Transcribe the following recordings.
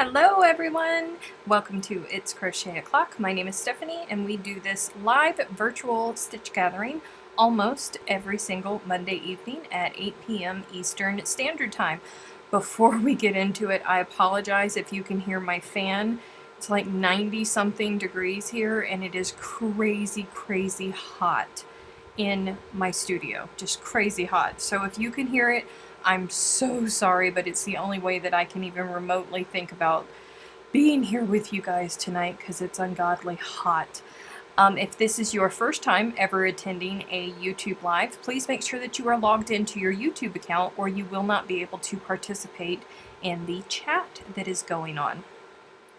Hello everyone! Welcome to It's Crochet O'Clock. My name is Stephanie and we do this live virtual stitch gathering almost every single Monday evening at 8 p.m. Eastern Standard Time. Before we get into it, I apologize if you can hear my fan. It's like 90 something degrees here and it is crazy hot in my studio. Just crazy hot. So if you can hear it, I'm so sorry, but it's the only way that I can even remotely think about being here with you guys tonight because it's ungodly hot. If this is your first time ever attending a YouTube Live, please make sure that you are logged into your YouTube account or you will not be able to participate in the chat that is going on.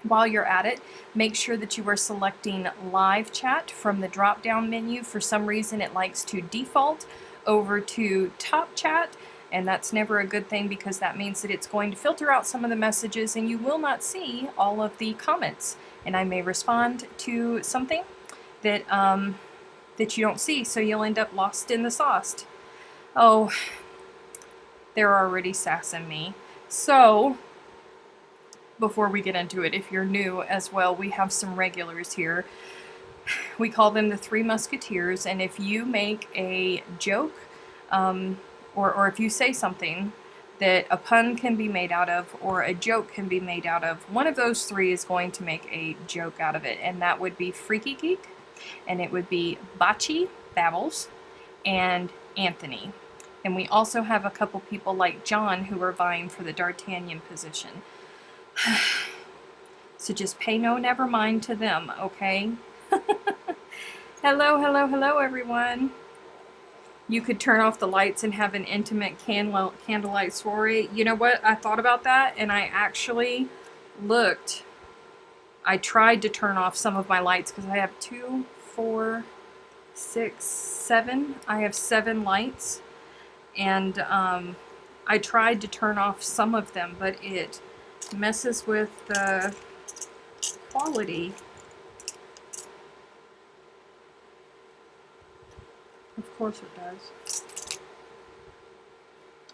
While you're at it, make sure that you are selecting live chat from the drop down menu. For some reason it likes to default over to top chat, and that's never a good thing because that means that it's going to filter out some of the messages and you will not see all of the comments. And I may respond to something that that you don't see, so you'll end up lost in the sauce. Oh, they're already sassing me. So before we get into it, if you're new as well, we have some regulars here. We call them the Three Musketeers, and if you make a joke, or if you say something that a pun can be made out of, or a joke can be made out of, one of those three is going to make a joke out of it, and that would be Freaky Geek, and it would be Bocce, Babbles, and Anthony. And we also have a couple people like John who are vying for the D'Artagnan position. So just pay no never mind to them, okay? Hello everyone. You could turn off the lights and have an intimate candlelight soiree. You know what? I thought about that and I actually looked. I tried to turn off some of my lights because I have 2, 4, 6, 7. I have 7 lights. And I tried to turn off some of them, but it messes with the quality. Of course it does.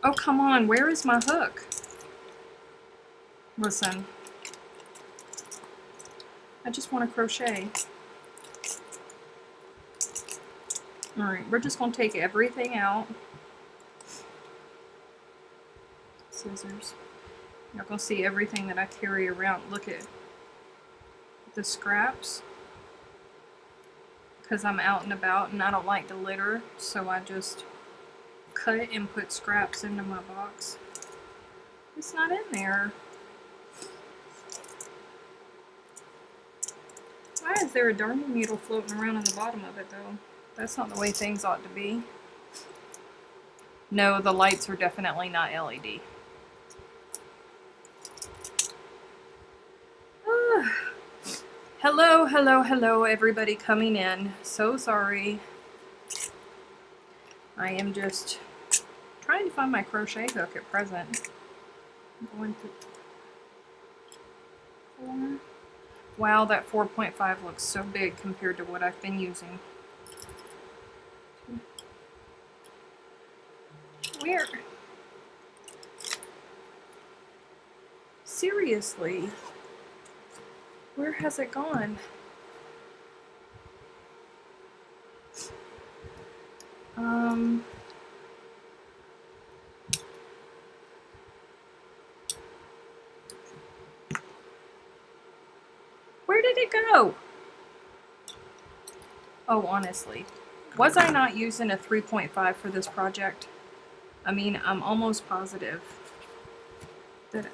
Oh, come on, where is my hook? Listen. I just want to crochet. Alright, we're just going to take everything out. Scissors. You're going to see everything that I carry around. Look at the scraps. Because I'm out and about and I don't like to litter, so I just cut and put scraps into my box. It's not in there. Why is there a darning needle floating around in the bottom of it though? That's not the way things ought to be. No, the lights are definitely not LED. Hello everybody coming in. So sorry. I am just trying to find my crochet hook at present. I'm going to 4. Wow, that 4.5 looks so big compared to what I've been using. Where? Seriously? Where has it gone? Where did it go? Oh, honestly. Was I not using a 3.5 for this project? I mean, I'm almost positive that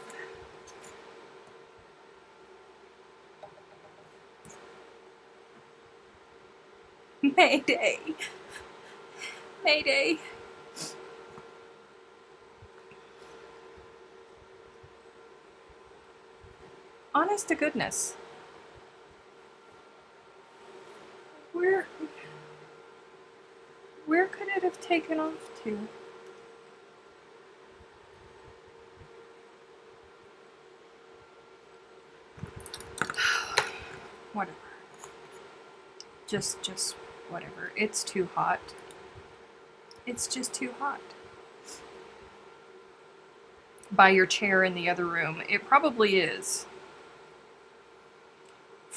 Mayday. Mayday. Honest to goodness. Where could it have taken off to? Whatever. Just whatever. It's too hot. It's just too hot. By your chair in the other room. It probably is.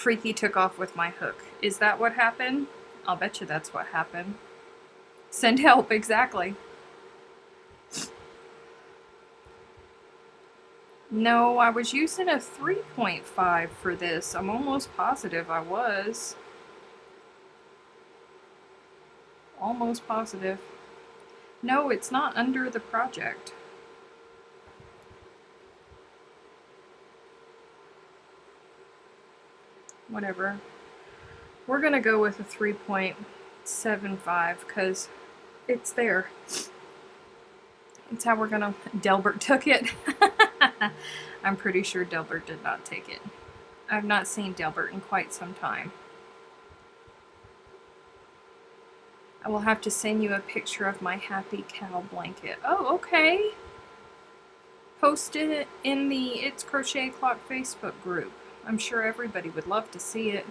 Freaky took off with my hook. Is that what happened? I'll bet you that's what happened. Send help, exactly. No, I was using a 3.5 for this. I'm almost positive I was. Almost positive. No, it's not under the project. Whatever. We're gonna go with a 3.75 because it's there. It's how we're gonna... Delbert took it. I'm pretty sure Delbert did not take it. I've not seen Delbert in quite some time. I will have to send you a picture of my happy cow blanket. Oh, okay. Post it in the It's Crochet O'Clock Facebook group. I'm sure everybody would love to see it.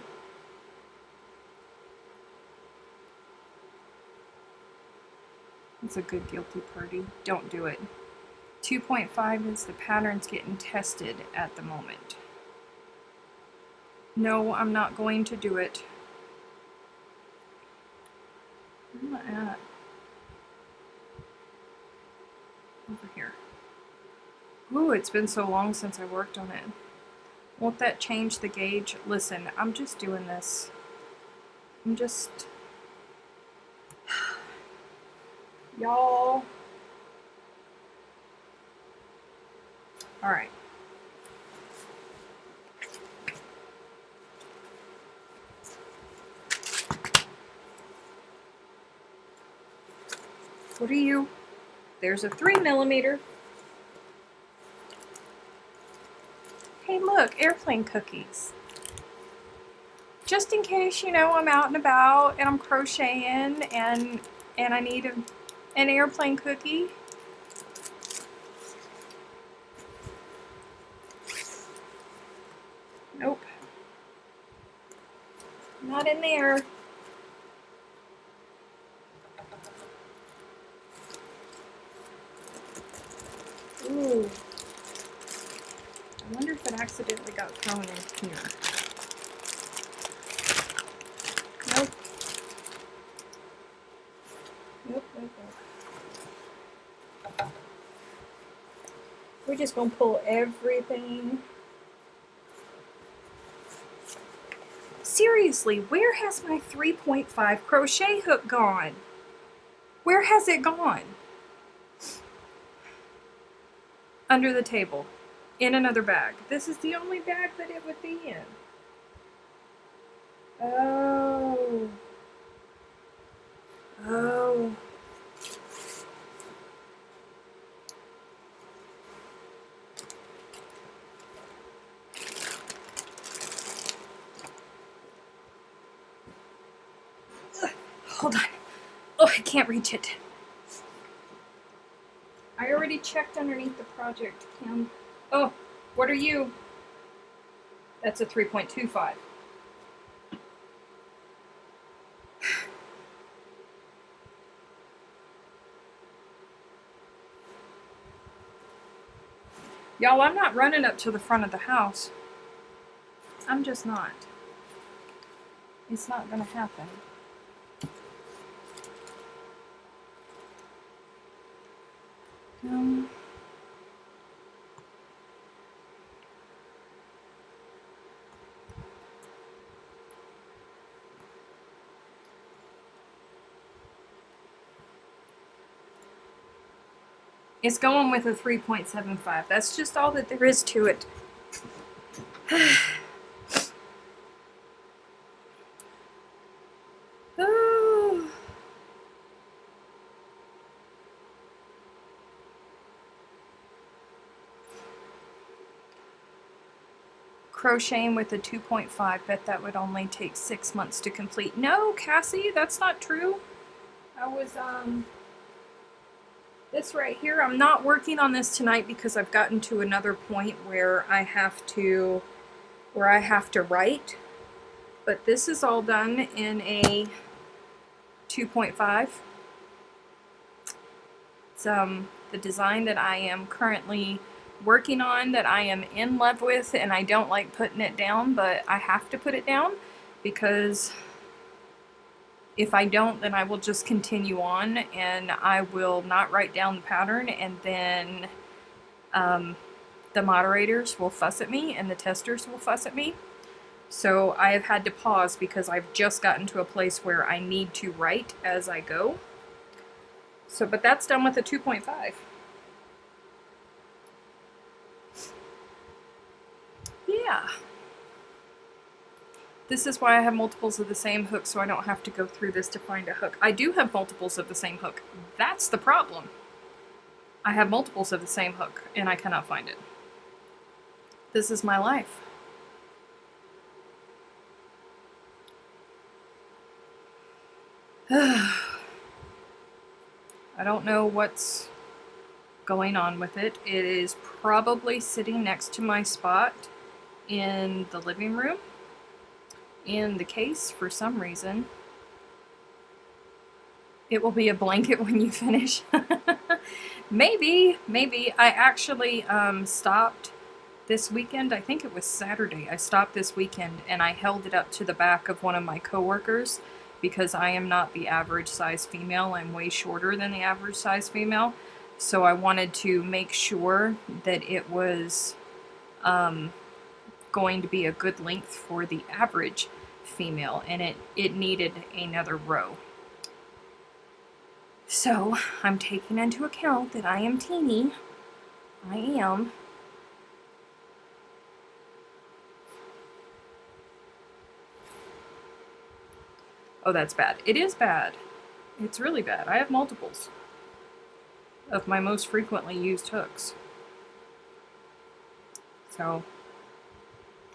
It's a good guilty party. Don't do it. 2.5 is the pattern's getting tested at the moment. No, I'm not going to do it. Where am I at? Over here. Ooh, it's been so long since I worked on it. Won't that change the gauge? Listen, I'm just doing this. I'm just... Y'all. Alright. What are you? There's a 3mm. Hey look, airplane cookies. Just in case, you know, I'm out and about and I'm crocheting and I need an airplane cookie. Nope. Not in there. Ooh. I wonder if it accidentally got thrown in here. Nope. Nope, nope, nope. We're just gonna pull everything. Seriously, where has my 3.5 crochet hook gone? Where has it gone? Under the table. In another bag. This is the only bag that it would be in. Oh. Oh. Hold on. Oh, I can't reach it. I already checked underneath the project, Kim. Oh, what are you? That's a 3.25. Y'all, I'm not running up to the front of the house. I'm just not. It's not gonna happen. It's going with a 3.75. That's just all that there is to it. Oh. Crocheting with a 2.5, bet that would only take 6 months to complete. No, Cassie, that's not true. I was, this right here, I'm not working on this tonight because I've gotten to another point where I have to write. But this is all done in a 2.5. It's the design that I am currently working on that I am in love with, and I don't like putting it down, but I have to put it down because if I don't, then I will just continue on and I will not write down the pattern, and then the moderators will fuss at me and the testers will fuss at me. So I have had to pause because I've just gotten to a place where I need to write as I go. So, but that's done with a 2.5. Yeah. This is why I have multiples of the same hook, so I don't have to go through this to find a hook. I do have multiples of the same hook. That's the problem. I have multiples of the same hook, and I cannot find it. This is my life. I don't know what's going on with it. It is probably sitting next to my spot in the living room in the case for some reason. It will be a blanket when you finish. Maybe. I actually stopped this weekend. I think it was Saturday. I stopped this weekend and I held it up to the back of one of my coworkers because I am not the average size female. I'm way shorter than the average size female. So I wanted to make sure that it was going to be a good length for the average female, and it needed another row. So I'm taking into account that I am teeny. I am. Oh, that's bad. It is bad. It's really bad. I have multiples of my most frequently used hooks. So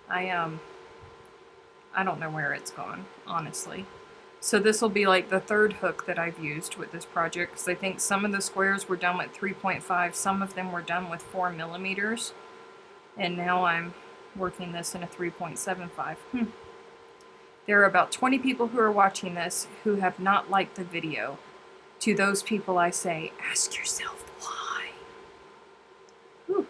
I don't know where it's gone, honestly. So this will be like the third hook that I've used with this project, because I think some of the squares were done with 3.5, some of them were done with 4 millimeters, and now I'm working this in a 3.75. There are about 20 people who are watching this who have not liked the video. To those people I say, ask yourself why. Whew.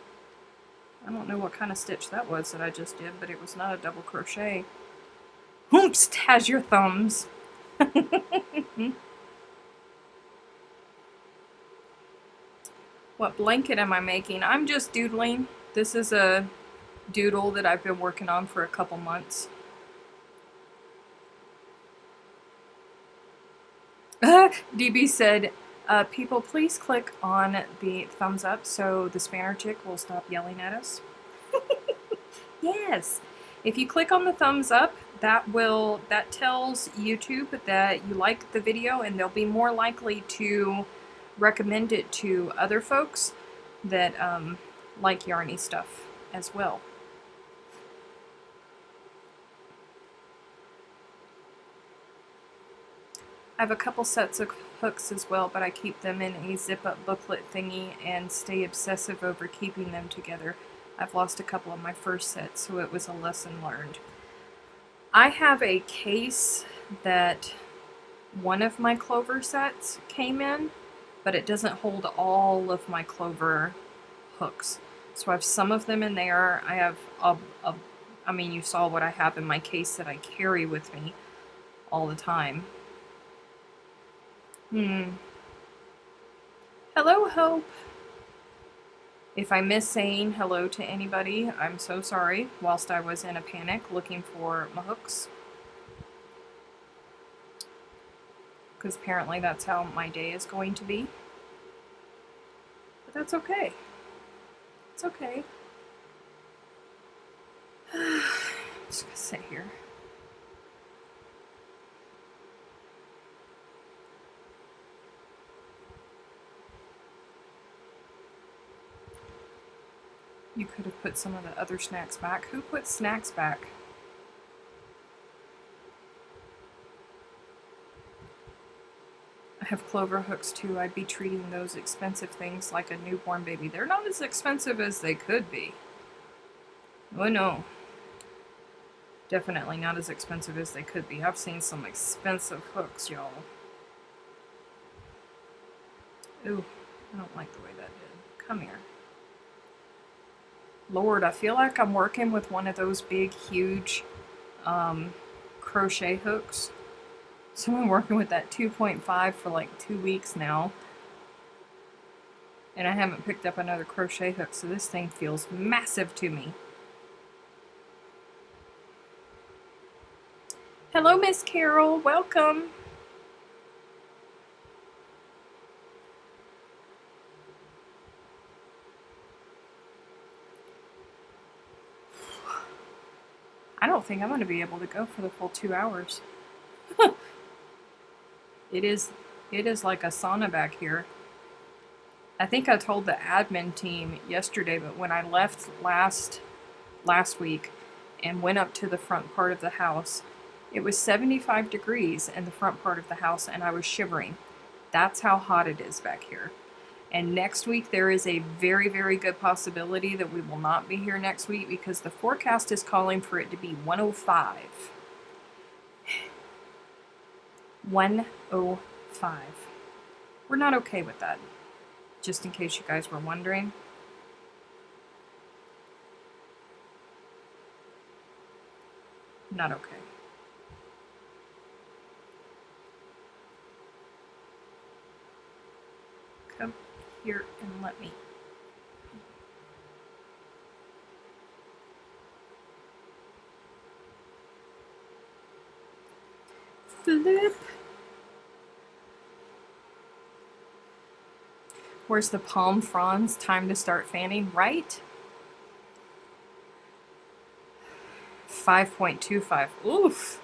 I don't know what kind of stitch that was that I just did, but it was not a double crochet. Hoomst has your thumbs. What blanket am I making? I'm just doodling. This is a doodle that I've been working on for a couple months. DB said, people please click on the thumbs up so the Spanner chick will stop yelling at us. Yes. If you click on the thumbs up, that tells YouTube that you like the video, and they'll be more likely to recommend it to other folks that like yarny stuff as well. I have a couple sets of hooks as well, but I keep them in a zip-up booklet thingy and stay obsessive over keeping them together. I've lost a couple of my first sets, so it was a lesson learned. I have a case that one of my clover sets came in, but it doesn't hold all of my clover hooks. So I have some of them in there. I have I mean, you saw what I have in my case that I carry with me all the time. Hello, Hope. If I miss saying hello to anybody, I'm so sorry, whilst I was in a panic looking for my hooks. Because apparently that's how my day is going to be. But that's okay. It's okay. I'm just gonna sit here. You could have put some of the other snacks back. Who put snacks back? I have clover hooks too. I'd be treating those expensive things like a newborn baby. They're not as expensive as they could be. Oh no. Definitely not as expensive as they could be. I've seen some expensive hooks, y'all. Ooh, I don't like the way that did. Come here. Lord, I feel like I'm working with one of those big, huge crochet hooks. So I'm working with that 2.5 for like 2 weeks now. And I haven't picked up another crochet hook, so this thing feels massive to me. Hello, Miss Carol. Welcome. I don't think I'm going to be able to go for the full 2 hours. It is like a sauna back here. I think I told the admin team yesterday, but when I left last week and went up to the front part of the house, it was 75 degrees in the front part of the house and I was shivering. That's how hot it is back here. And next week there is a very, very good possibility that we will not be here next week because the forecast is calling for it to be 105. 105. We're not okay with that, just in case you guys were wondering. Not okay. Come here and let me. Flip. Where's the palm fronds? Time to start fanning, right? 5.25. Oof.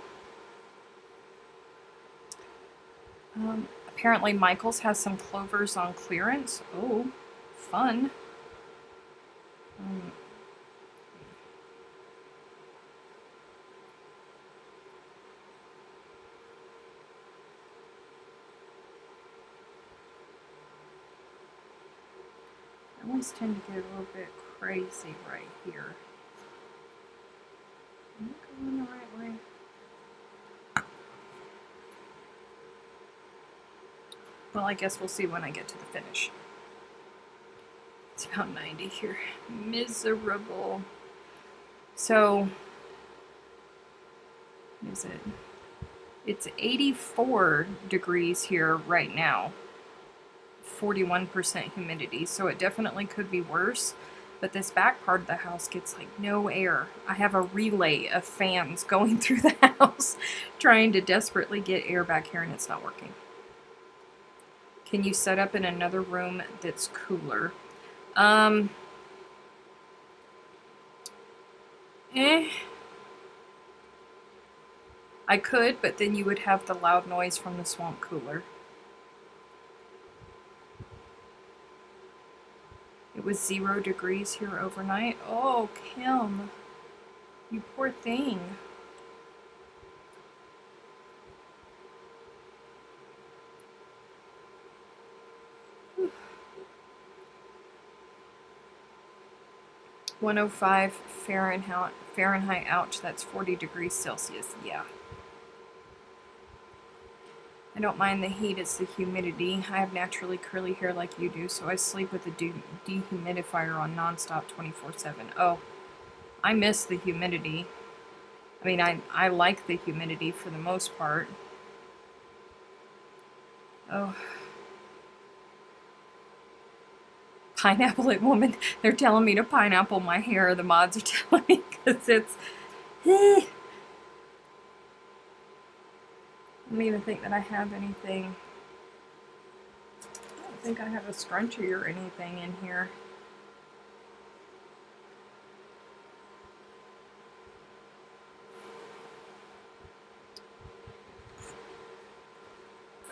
Apparently Michael's has some clovers on clearance. Oh, fun. I always tend to get a little bit crazy right here. Am I going the right way? Well, I guess we'll see when I get to the finish. It's about 90 here. Miserable. So, what is it? It's 84 degrees here right now. 41% humidity, so it definitely could be worse. But this back part of the house gets like no air. I have a relay of fans going through the house trying to desperately get air back here and it's not working. Can you set up in another room that's cooler? I could, but then you would have the loud noise from the swamp cooler. It was 0 degrees here overnight. Oh, Kim, you poor thing. Whew. 105 Fahrenheit, ouch, that's 40 degrees Celsius, yeah. I don't mind the heat, it's the humidity. I have naturally curly hair like you do, so I sleep with a dehumidifier on nonstop 24/7. Oh, I miss the humidity. I mean, I like the humidity for the most part. Oh. Pineapple it, woman. They're telling me to pineapple my hair. The mods are telling me because it's... I don't even think that I have anything. I don't think I have a scrunchie or anything in here.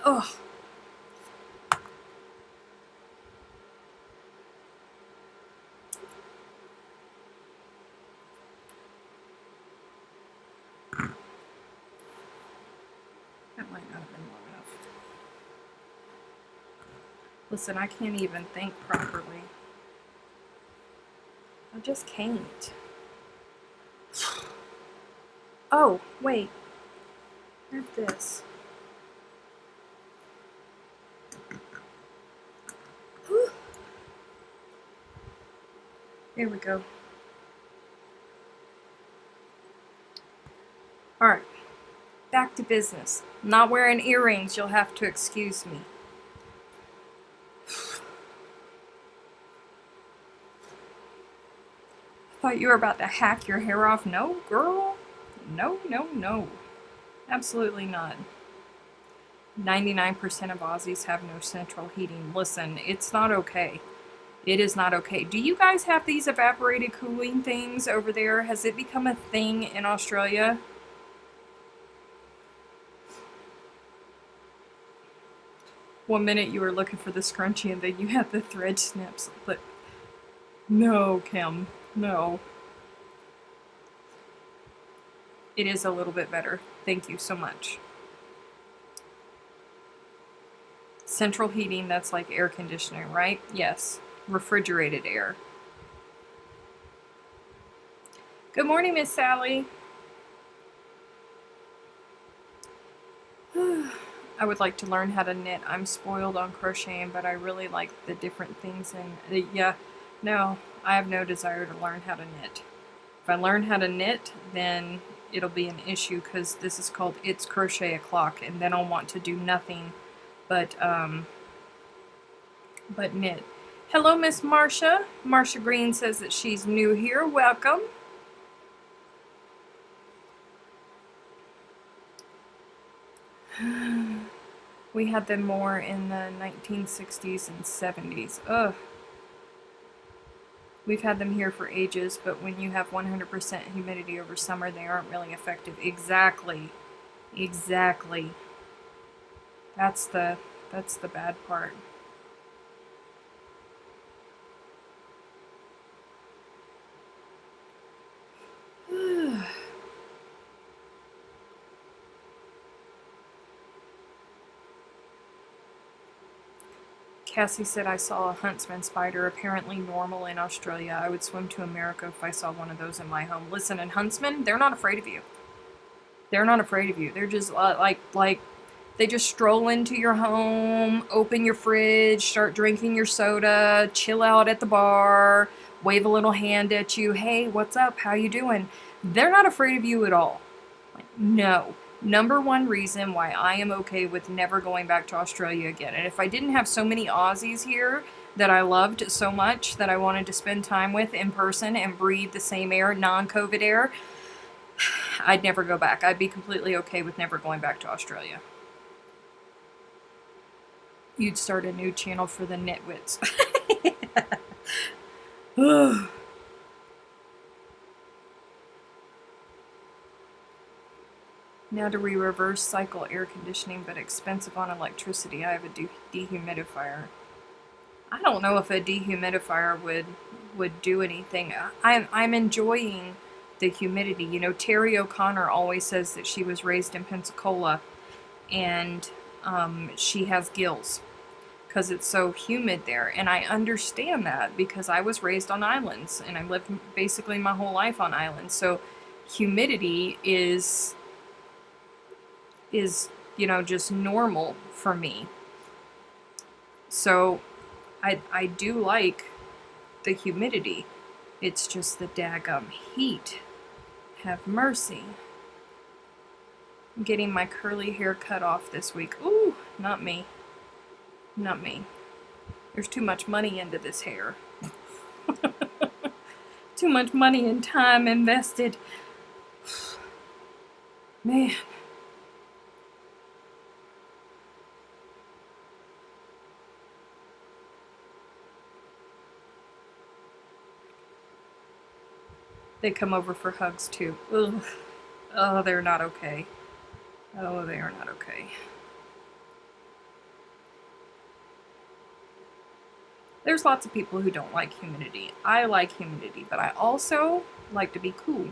Oh. That might not have been long enough. Listen, I can't even think properly. I just can't. Oh, wait. I have this. Whew. There we go. Alright, back to business. I'm not wearing earrings, you'll have to excuse me. Thought you were about to hack your hair off. No, girl. No, no, no. Absolutely not. 99% of Aussies have no central heating. Listen, it's not okay. It is not okay. Do you guys have these evaporated cooling things over there? Has it become a thing in Australia? One minute you were looking for the scrunchie and then you had the thread snips. But no, Kim, no. It is a little bit better. Thank you so much. Central heating, that's like air conditioning, right? Yes. Refrigerated air. Good morning, Miss Sally. I would like to learn how to knit. I'm spoiled on crocheting, but I really like the different things. And yeah, no, I have no desire to learn how to knit. If I learn how to knit, then it'll be an issue because this is called It's Crochet O'Clock, and then I'll want to do nothing but knit. Hello, Miss Marcia. Marcia Green says that she's new here. Welcome. We had them more in the 1960s and 70s. Ugh. We've had them here for ages, but when you have 100% humidity over summer, they aren't really effective. Exactly. Exactly. That's the bad part. Cassie said, I saw a huntsman spider, apparently normal in Australia. I would swim to America if I saw one of those in my home. Listen, and huntsmen, they're not afraid of you. They're not afraid of you. They're just like they just stroll into your home, open your fridge, start drinking your soda, chill out at the bar, wave a little hand at you. Hey, what's up? How you doing? They're not afraid of you at all. Like, no. Number one reason why I am okay with never going back to Australia again. And if I didn't have so many Aussies here that I loved so much that I wanted to spend time with in person and breathe the same air, non-COVID air, I'd never go back. I'd be completely okay with never going back to Australia. You'd start a new channel for the nitwits. Now do we reverse cycle air conditioning, but expensive on electricity? I have a dehumidifier. I don't know if a dehumidifier would do anything. I'm enjoying the humidity. You know, Terry O'Connor always says that she was raised in Pensacola, and she has gills because it's so humid there. And I understand that because I was raised on islands, and I lived basically my whole life on islands. So humidity is you know, just normal for me. So I do like the humidity. It's just the daggum heat. Have mercy. I'm getting my curly hair cut off this week. Ooh, not me. Not me. There's too much money into this hair. Too much money and time invested. Man. They come over for hugs too. Ugh. Oh, they're not okay. Oh, they are not okay. There's lots of people who don't like humidity. I like humidity, but I also like to be cool.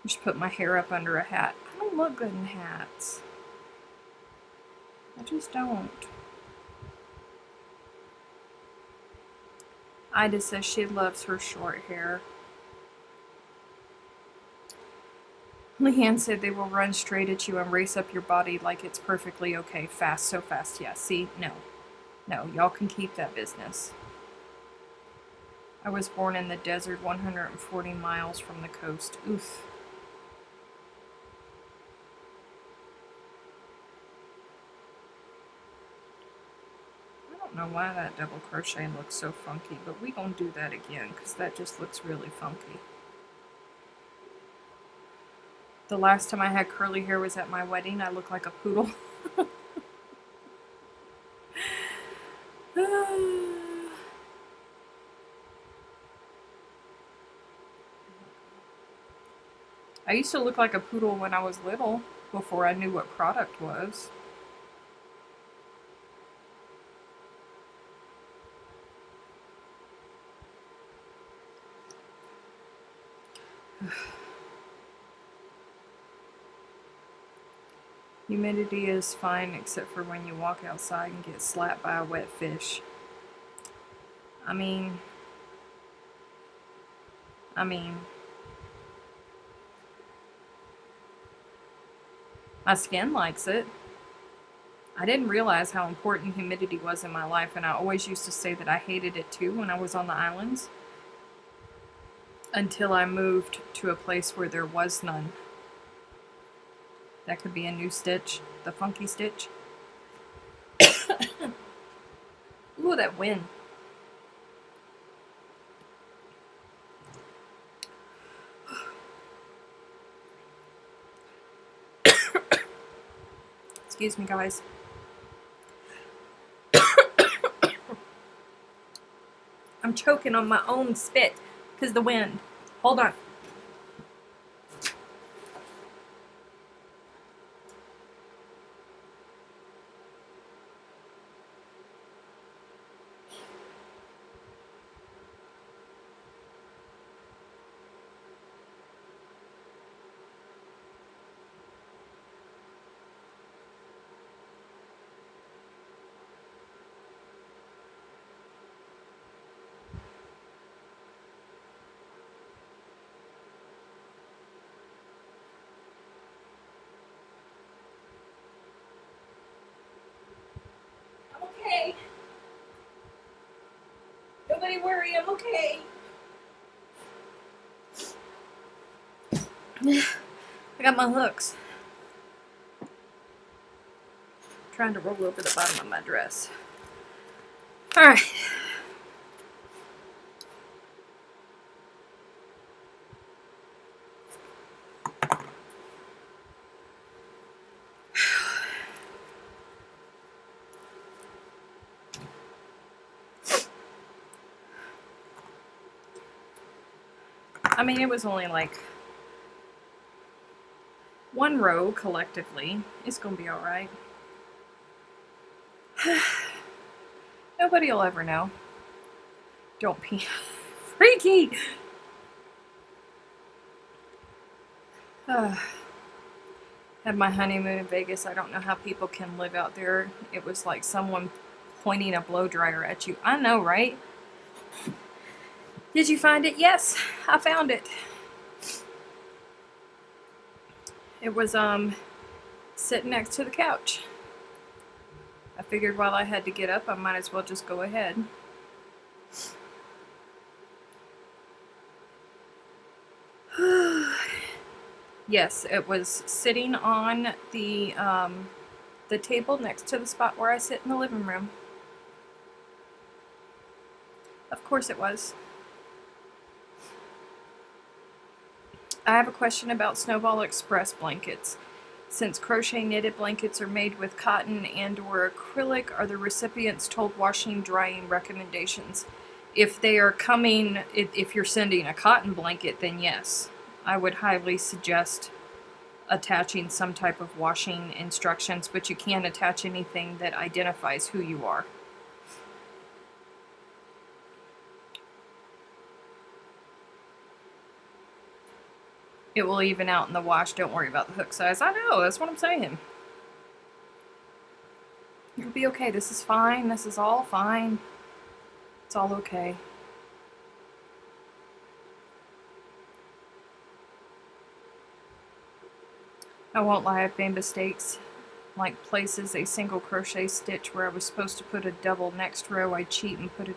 Just put my hair up under a hat. I don't look good in hats. I just don't. Ida says she loves her short hair. Leanne said they will run straight at you and race up your body like it's perfectly okay. Fast, so fast. Yeah, see? No. No, y'all can keep that business. I was born in the desert 140 miles from the coast. Oof. I don't know why that double crochet looks so funky, but we gonna do that again because that just looks really funky. The last time I had curly hair was at my wedding. I looked like a poodle. I used to look like a poodle when I was little, before I knew what product was. Humidity is fine except for when you walk outside and get slapped by a wet fish. I mean, my skin likes it. I didn't realize how important humidity was in my life, and I always used to say that I hated it too when I was on the islands, until I moved to a place where there was none. That could be a new stitch, the funky stitch. Ooh, that wind. Excuse me, guys. I'm choking on my own spit because the wind. Hold on. I'm okay. Nobody worry, I'm okay. I got my hooks. Trying to roll over the bottom of my dress. Alright. I mean, it was only like one row collectively. It's gonna be alright. Nobody will ever know. Don't be freaky! Had my honeymoon in Vegas. I don't know how people can live out there. It was like someone pointing a blow dryer at you. I know, right? Did you find it? Yes, I found it. It was sitting next to the couch. I figured while I had to get up, I might as well just go ahead. Yes, it was sitting on the table next to the spot where I sit in the living room. Of course it was. I have a question about Snowball Express blankets. Since crochet knitted blankets are made with cotton and or acrylic, are the recipients told washing, drying recommendations? If they are coming, if you're sending a cotton blanket, then yes. I would highly suggest attaching some type of washing instructions, but you can't attach anything that identifies who you are. It will even out in the wash. Don't worry about the hook size. I know, that's what I'm saying. You'll be okay. This is fine. This is all fine. It's all okay. I won't lie, I've made mistakes. Like places a single crochet stitch where I was supposed to put a double next row, I cheat and put a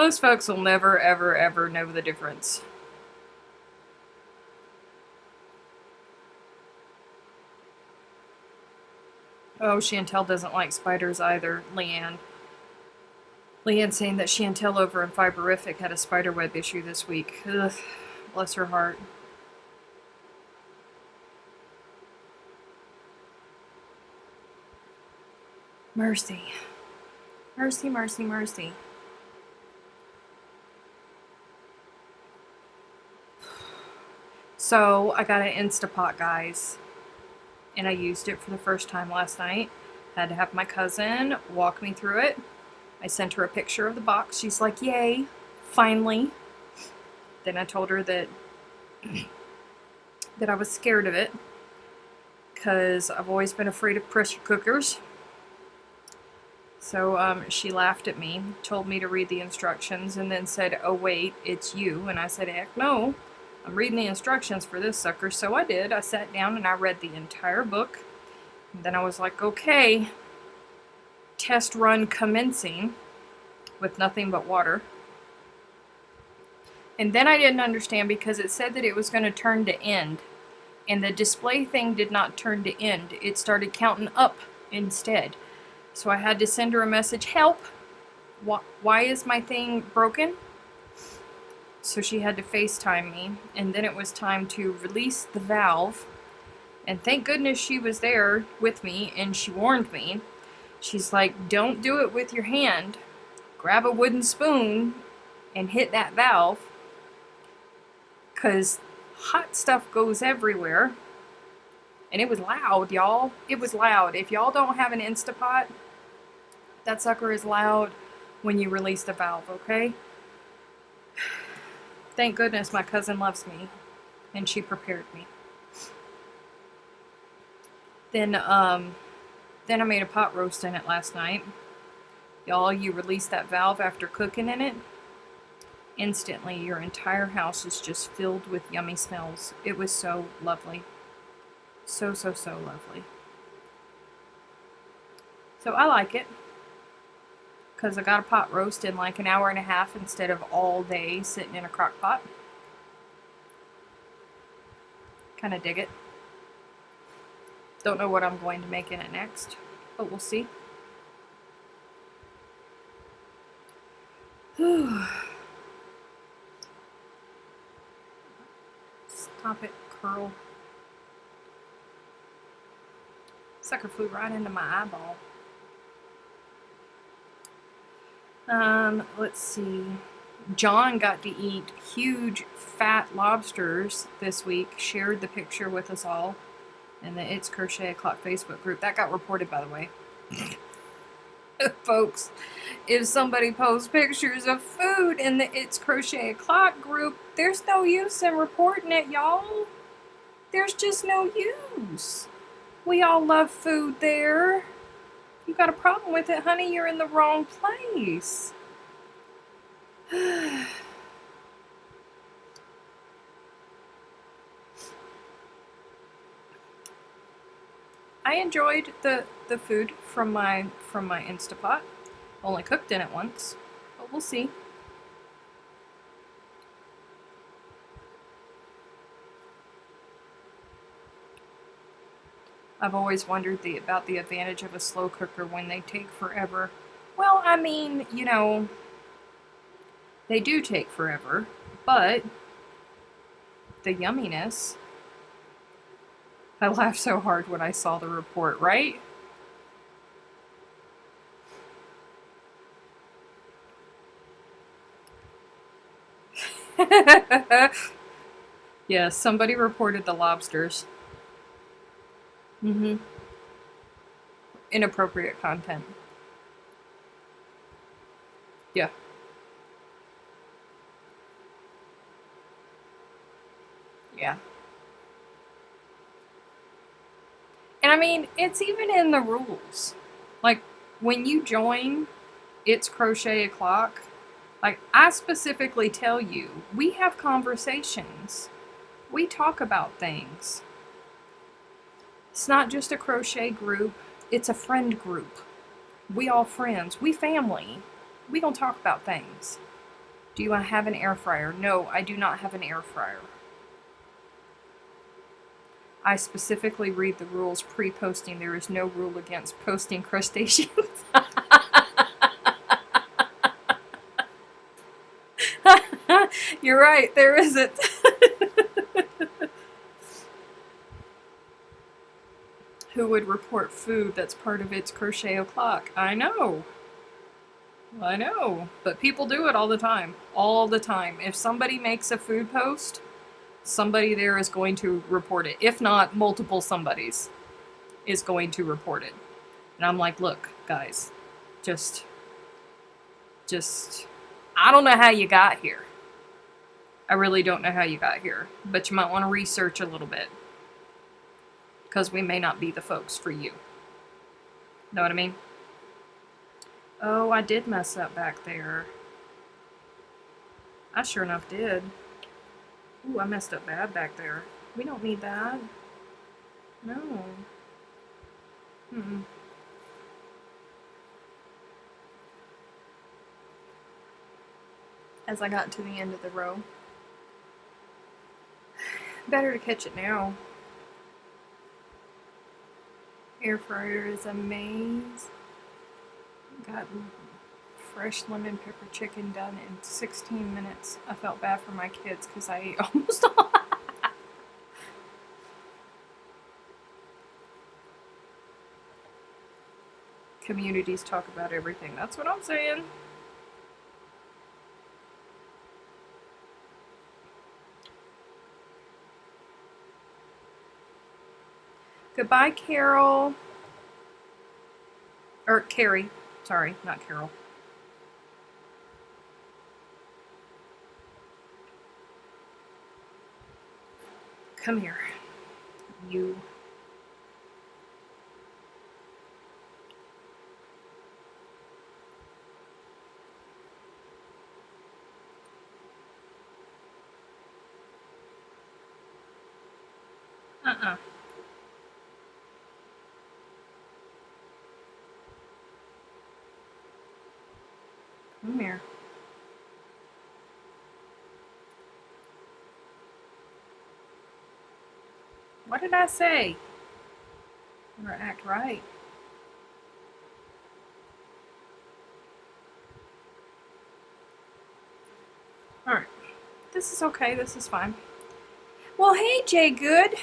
Most folks will never, ever, ever know the difference. Oh, Chantel doesn't like spiders either, Leanne. Leanne saying that Chantel over in Fiberific had a spiderweb issue this week. Ugh, bless her heart. Mercy. Mercy, mercy, mercy. So, I got an Instapot, guys. And I used it for the first time last night. Had to have my cousin walk me through it. I sent her a picture of the box. She's like, yay, finally. Then I told her that I was scared of it because I've always been afraid of pressure cookers. So she laughed at me, told me to read the instructions, and then said, oh wait, it's you. And I said, heck no, I'm reading the instructions for this sucker. So I did. I sat down and I read the entire book. And then I was like, okay, test run commencing, with nothing but water. And then I didn't understand because it said that it was going to turn to end. And the display thing did not turn to end. It started counting up instead. So I had to send her a message, help, why is my thing broken? So she had to FaceTime me, and then it was time to release the valve. And thank goodness she was there with me, and she warned me. She's like, don't do it with your hand. Grab a wooden spoon and hit that valve, because hot stuff goes everywhere. And it was loud, y'all. It was loud. If y'all don't have an Instapot, that sucker is loud when you release the valve, okay? Thank goodness my cousin loves me, and she prepared me. Then I made a pot roast in it last night. Y'all, you release that valve after cooking in it, instantly your entire house is just filled with yummy smells. It was so lovely. So, so, so lovely. So I like it, because I got a pot roast in like an hour and a half instead of all day sitting in a crock pot. Kind of dig it. Don't know what I'm going to make in it next, but we'll see. Stop it, curl. Sucker flew right into my eyeball. Let's see. John got to eat huge fat lobsters this week, shared the picture with us all in the It's Crochet O'Clock Facebook group. That got reported, by the way. Folks, if somebody posts pictures of food in the It's Crochet O'Clock group, there's no use in reporting it, y'all. There's just no use. We all love food there. If you got a problem with it, honey, you're in the wrong place. I enjoyed the food from my Instapot. Only cooked in it once, but we'll see. I've always wondered about the advantage of a slow cooker when they take forever. Well, I mean, you know, they do take forever, but the yumminess. I laughed so hard when I saw the report, right? Yeah, somebody reported the lobsters. Inappropriate content. Yeah. Yeah. And I mean, it's even in the rules. Like, when you join It's Crochet O'Clock, like, I specifically tell you, we have conversations. We talk about things. It's not just a crochet group, it's a friend group. We all friends. We family. We gonna talk about things. Do I have an air fryer? No, I do not have an air fryer. I specifically read the rules pre-posting. There is no rule against posting crustaceans. You're right, there isn't. Who would report food that's part of It's Crochet O'Clock? I know. I know. But people do it all the time. All the time. If somebody makes a food post, somebody there is going to report it. If not, multiple somebodies is going to report it. And I'm like, look, guys, just, I don't know how you got here. I really don't know how you got here. But you might want to research a little bit. Because we may not be the folks for you. Know what I mean? Oh, I did mess up back there. I sure enough did. Ooh, I messed up bad back there. We don't need that. No. Mm-mm. As I got to the end of the row. Better to catch it now. Air fryer is a maze. Got fresh lemon pepper chicken done in 16 minutes. I felt bad for my kids because I ate almost all. Communities talk about everything. That's what I'm saying. Goodbye, Carol. Or Carrie. Sorry, not Carol. Come here. You. Uh-uh. Come here. What did I say? Or act right. Alright. This is okay. This is fine. Well, hey, Jay Good.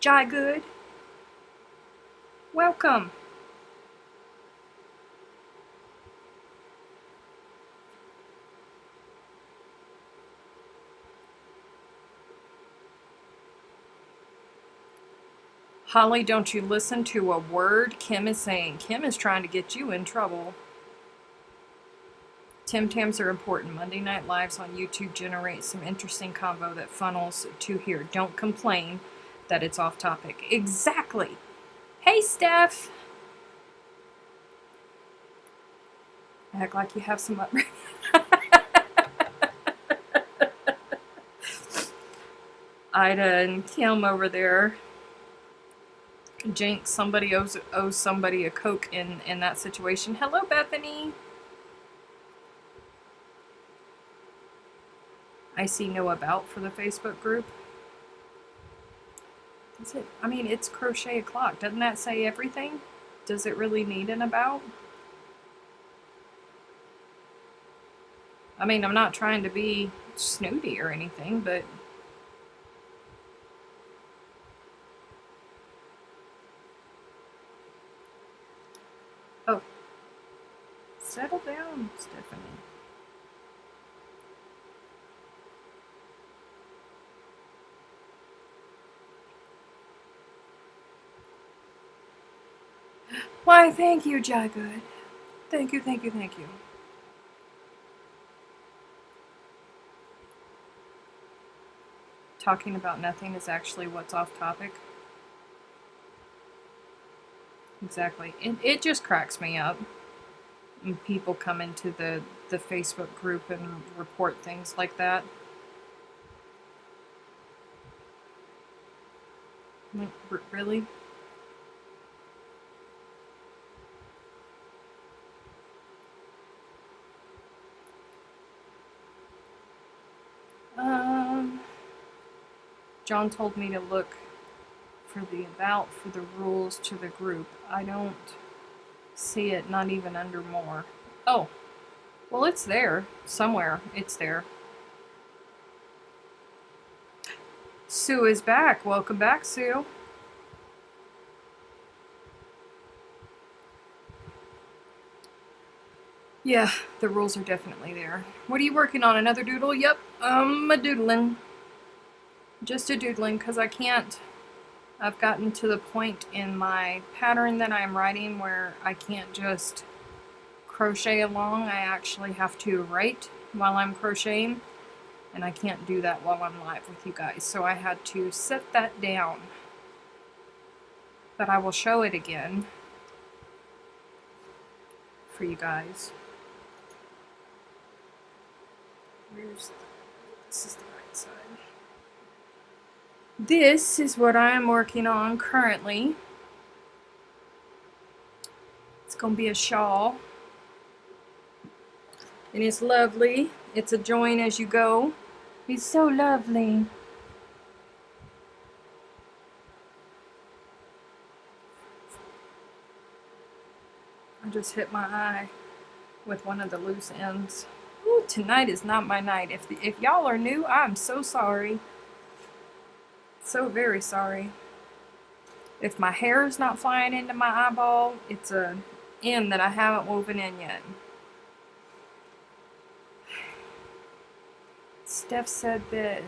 Jai Good. Welcome. Holly, don't you listen to a word Kim is saying. Kim is trying to get you in trouble. Tim Tams are important. Monday Night Lives on YouTube generate some interesting convo that funnels to here. Don't complain that it's off topic. Exactly. Hey, Steph. Act like you have some up. Ida and Kim over there. Jinx, somebody owes somebody a Coke in that situation. Hello, Bethany. I see no about for the Facebook group. Is it? I mean, it's Crochet O'Clock. Doesn't that say everything? Does it really need an about? I mean, I'm not trying to be snooty or anything, but... Oh. Settle down, Stephanie. Why, thank you, Jaggood. Thank you, thank you, thank you. Talking about nothing is actually what's off topic. Exactly. It just cracks me up. When people come into the Facebook group and report things like that. Like, really? Um, John told me to look for the about for the rules to the group. I don't see it, not even under more. Oh, well, it's there. Somewhere. It's there. Sue is back. Welcome back, Sue. Yeah, the rules are definitely there. What are you working on? Another doodle? Yep, a doodling. Just a doodling, because I can't. I've gotten to the point in my pattern that I'm writing where I can't just crochet along. I actually have to write while I'm crocheting, and I can't do that while I'm live with you guys. So I had to set that down. But I will show it again for you guys. This is the right side. This is what I am working on currently. It's gonna be a shawl. And it's lovely. It's a join as you go. It's so lovely. I just hit my eye with one of the loose ends. Ooh, tonight is not my night. If y'all are new, I'm so sorry. So very sorry. If my hair is not flying into my eyeball, it's a end that I haven't woven in yet. Steph said bed.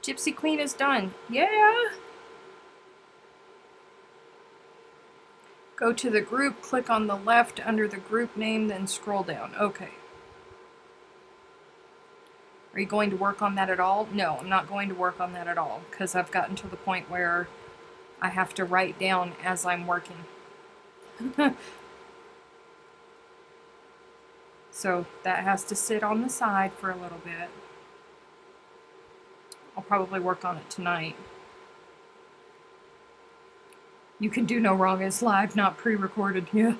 Gypsy Queen is done. Yeah. Go to the group, click on the left under the group name, then scroll down. Okay. Are you going to work on that at all? No, I'm not going to work on that at all, because I've gotten to the point where I have to write down as I'm working. So that has to sit on the side for a little bit. I'll probably work on it tonight. You can do no wrong. It's live, not pre-recorded. Yeah.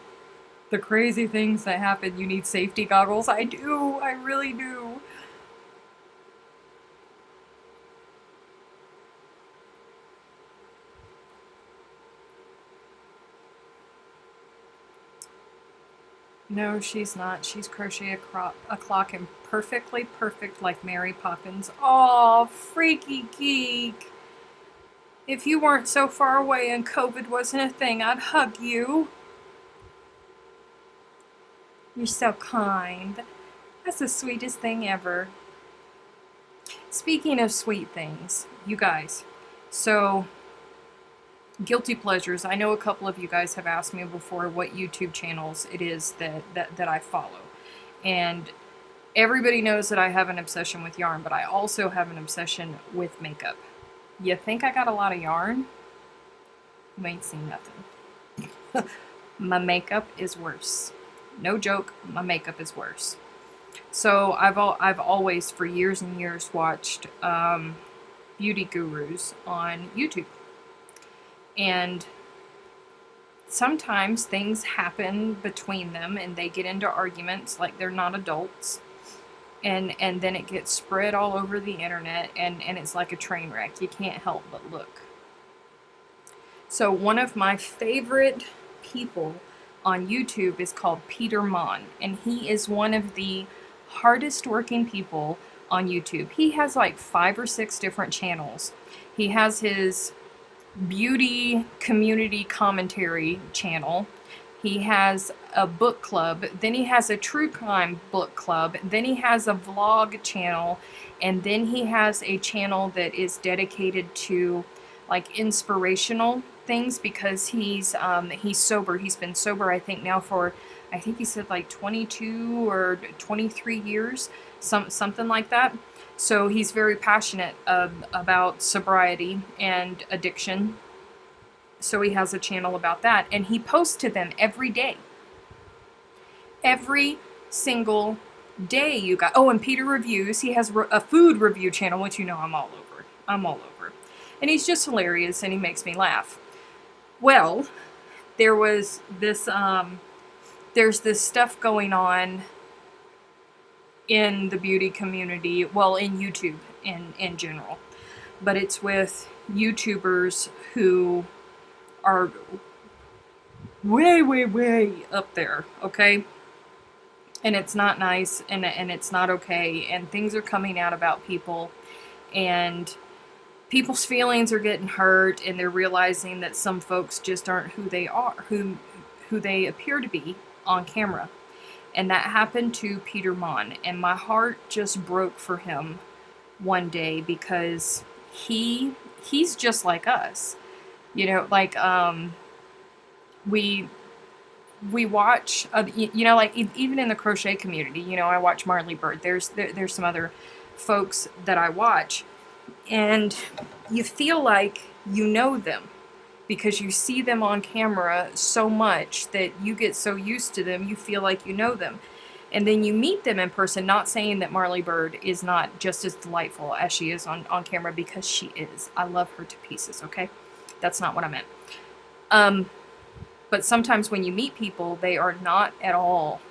The crazy things that happen. You need safety goggles. I do. I really do. No, she's not. She's crochet a clock and perfectly perfect like Mary Poppins. Aw, freaky geek. If you weren't so far away and COVID wasn't a thing, I'd hug you. You're so kind. That's the sweetest thing ever. Speaking of sweet things, you guys, so guilty pleasures. I know a couple of you guys have asked me before what YouTube channels it is that I follow. And everybody knows that I have an obsession with yarn, but I also have an obsession with makeup. You think I got a lot of yarn? You ain't seen nothing. My makeup is worse. No joke, my makeup is worse. So I've always, for years and years, watched beauty gurus on YouTube. And sometimes things happen between them and they get into arguments like they're not adults. And then it gets spread all over the internet and it's like a train wreck. You can't help but look. So one of my favorite people on YouTube is called Peter Mon, and he is one of the hardest working people on YouTube. He has like 5 or 6 different channels. He has his beauty community commentary channel. He has a book club, then he has a true crime book club, then he has a vlog channel, and then he has a channel that is dedicated to like inspirational things because he's sober. He's been sober I think now for, I think he said like 22 or 23 years, something like that. So he's very passionate about sobriety and addiction. So he has a channel about that, and he posts to them every day. Every single day, you got. Oh, and Peter Reviews. He has a food review channel, which you know I'm all over. I'm all over. And he's just hilarious, and he makes me laugh. Well, there was this, there's this stuff going on in the beauty community, well, in YouTube in general, but it's with YouTubers who are way, way, way up there, okay? And it's not nice, and it's not okay, and things are coming out about people, and people's feelings are getting hurt, and they're realizing that some folks just aren't who they are, who they appear to be on camera. And that happened to Peter Mon, and my heart just broke for him one day because he's just like us. You know, like we we watch like even in the crochet community, I watch Marley Bird. There's some other folks that I watch, and you feel like you know them because you see them on camera so much that you get so used to them, you feel like you know them. And then you meet them in person, not saying that Marley Bird is not just as delightful as she is on camera, because she is. I love her to pieces, okay? That's not what I meant. But sometimes when you meet people, they are not at all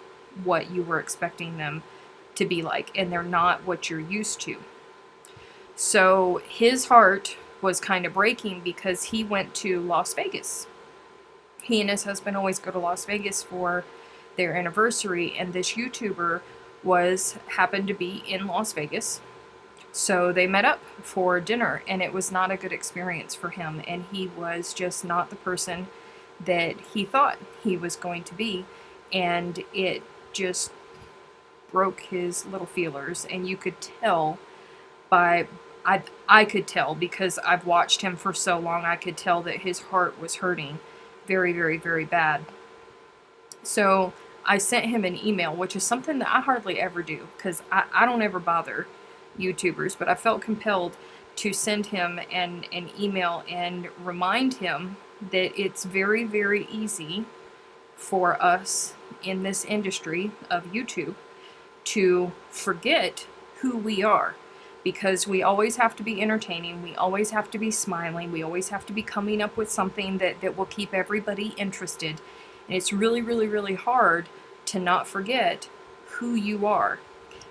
what you were expecting them to be like, and they're not what you're used to. So his heart was kind of breaking because he went to Las Vegas. He and his husband always go to Las Vegas for their anniversary, and this YouTuber happened to be in Las Vegas. So they met up for dinner, and it was not a good experience for him, and he was just not the person that he thought he was going to be, and it just broke his little feelers. And you could tell by I could tell, because I've watched him for so long, I could tell that his heart was hurting very, very, very bad. So I sent him an email, which is something that I hardly ever do, because I don't ever bother YouTubers, but I felt compelled to send him an email and remind him that it's very, very easy for us in this industry of YouTube to forget who we are, because we always have to be entertaining, we always have to be smiling, we always have to be coming up with something that will keep everybody interested. And it's really, really, really hard to not forget who you are.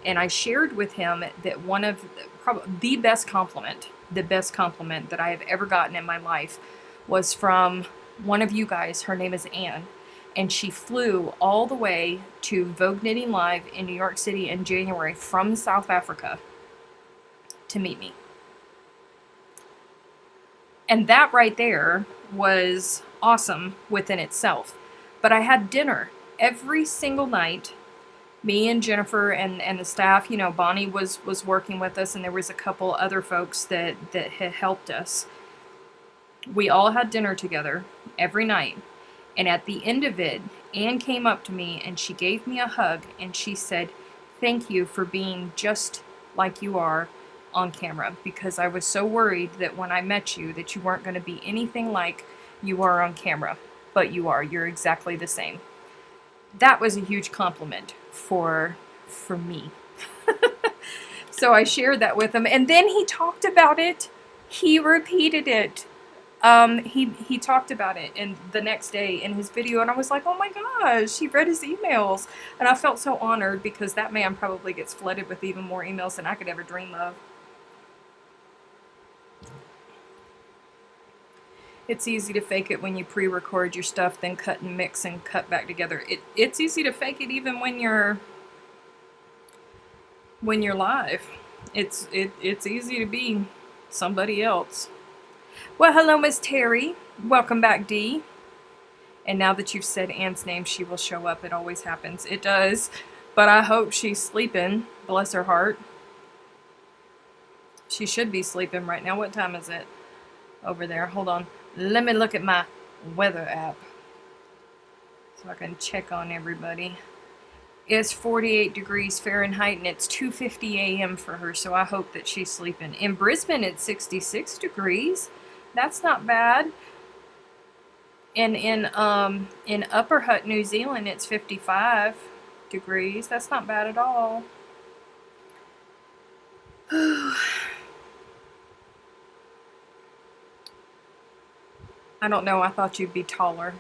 And I shared with him that one of probably the best compliment that I have ever gotten in my life was from one of you guys. Her name is Anne, and she flew all the way to Vogue Knitting Live in New York City in January from South Africa to meet me. And that right there was awesome within itself. But I had dinner every single night. Me and Jennifer and the staff, Bonnie was working with us, and there was a couple other folks that had helped us. We all had dinner together every night. And at the end of it, Anne came up to me and she gave me a hug, and she said, "Thank you for being just like you are on camera, because I was so worried that when I met you that you weren't going to be anything like you are on camera, but you are. You're exactly the same." That was a huge compliment for me. So I shared that with him, and then he talked about it. He repeated it. He talked about it in the next day in his video, and I was like, oh my gosh, he read his emails. And I felt so honored, because that man probably gets flooded with even more emails than I could ever dream of. It's easy to fake it when you pre-record your stuff, then cut and mix and cut back together. It's easy to fake it even when you're live. It's easy to be somebody else. Well, hello, Miss Terry. Welcome back, Dee. And now that you've said Anne's name, she will show up. It always happens. It does. But I hope she's sleeping. Bless her heart. She should be sleeping right now. What time is it over there? Hold on. Let me look at my weather app so I can check on everybody. It's 48 degrees Fahrenheit, and it's 2:50 a.m. for her, so I hope that she's sleeping. In Brisbane, it's 66 degrees. That's not bad. And in Upper Hutt, New Zealand, it's 55 degrees. That's not bad at all. I don't know. I thought you'd be taller.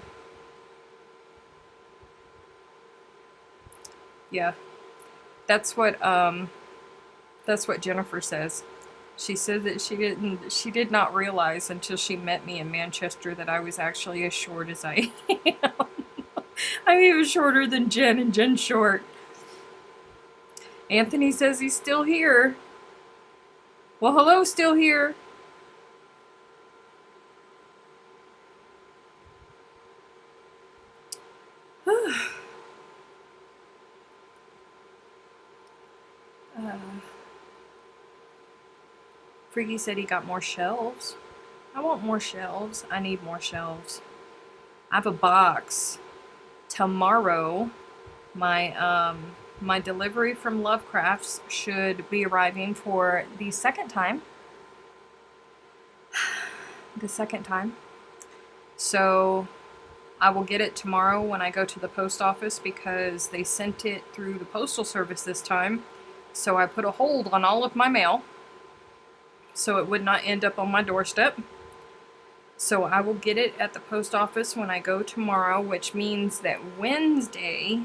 Yeah. That's what Jennifer says. She said that she did not realize until she met me in Manchester that I was actually as short as I am. I'm even shorter than Jen, and Jen's short. Anthony says he's still here. Well, hello, still here. Freaky said he got more shelves. I want more shelves. I need more shelves. I have a box. Tomorrow, my delivery from Lovecrafts should be arriving for the second time. The second time. So I will get it tomorrow when I go to the post office because they sent it through the postal service this time. So I put a hold on all of my mail so it would not end up on my doorstep. So I will get it at the post office when I go tomorrow, which means that Wednesday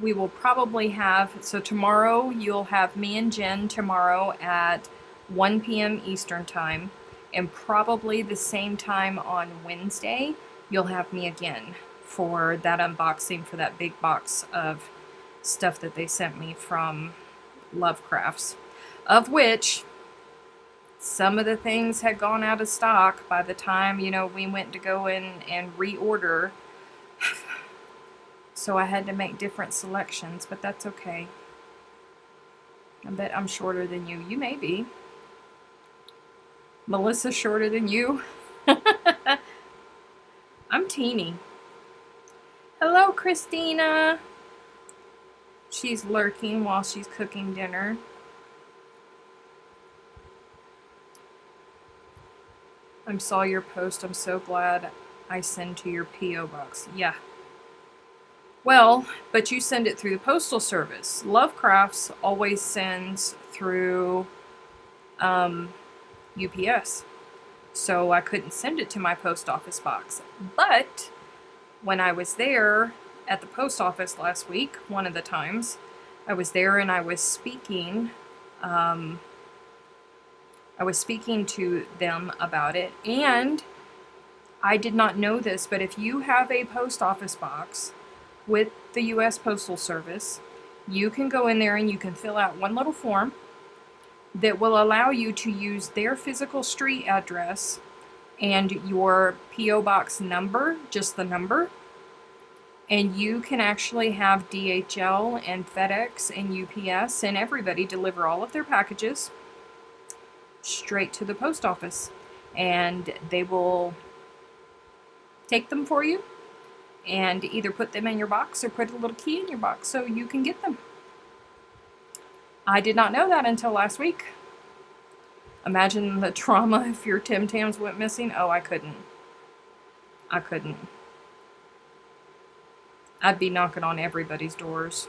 we will probably have, so tomorrow you'll have me and Jen tomorrow at 1 p.m. Eastern Time, and probably the same time on Wednesday you'll have me again for that unboxing for that big box of stuff that they sent me from Lovecrafts, of which some of the things had gone out of stock by the time, we went to go in and reorder. So I had to make different selections, but that's okay. I bet I'm shorter than you. You may be. Melissa's shorter than you. I'm teeny. Hello, Christina. She's lurking while she's cooking dinner. I saw your post. I'm so glad I send to your P.O. box. Yeah. Well, but you send it through the postal service. Lovecrafts always sends through UPS. So I couldn't send it to my post office box. But when I was there at the post office last week, one of the times, I was there and I was speaking to them about it, and I did not know this, but if you have a post office box with the U.S. Postal Service, you can go in there and you can fill out one little form that will allow you to use their physical street address and your P.O. box number, just the number, and you can actually have DHL and FedEx and UPS and everybody deliver all of their packages straight to the post office, and they will take them for you and either put them in your box or put a little key in your box so you can get them. I did not know that until last week. Imagine the trauma if your Tim Tams went missing. Oh, I couldn't. I'd be knocking on everybody's doors.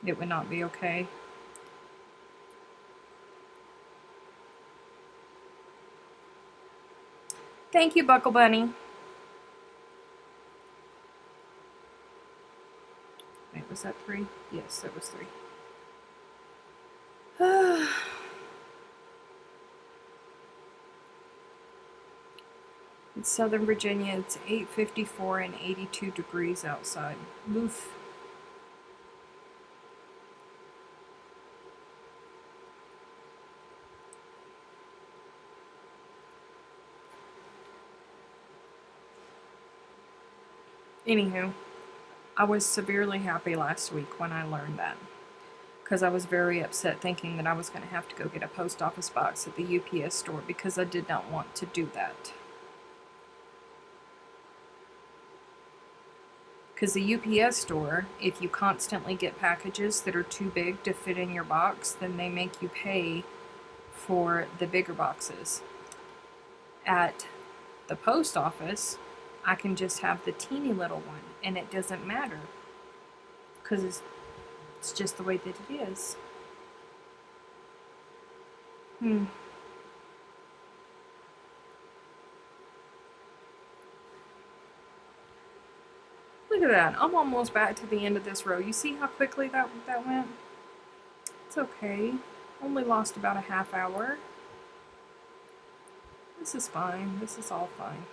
It would not be okay. Thank you, Buckle Bunny. Wait, was that 3? Yes, that was 3. It's Southern Virginia. It's 8:54 and 82 degrees outside. Oof. Anywho, I was severely happy last week when I learned that, because I was very upset thinking that I was going to have to go get a post office box at the UPS store because I did not want to do that. Because the UPS store, if you constantly get packages that are too big to fit in your box, then they make you pay for the bigger boxes. At the post office, I can just have the teeny little one, and it doesn't matter, because it's just the way that it is. Look at that. I'm almost back to the end of this row. You see how quickly that went? It's okay. Only lost about a half hour. This is fine. This is all fine.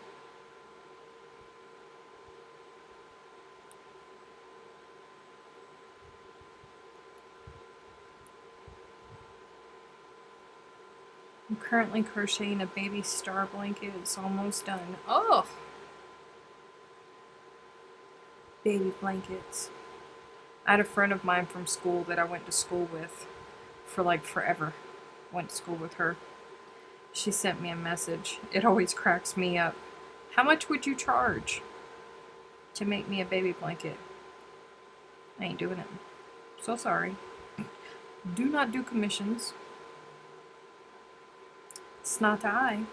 I'm currently crocheting a baby star blanket. It's almost done. Oh! Baby blankets. I had a friend of mine from school that I went to school with for like forever. Went to school with her. She sent me a message. It always cracks me up. How much would you charge to make me a baby blanket? I ain't doing it. So sorry. Do not do commissions. It's not I.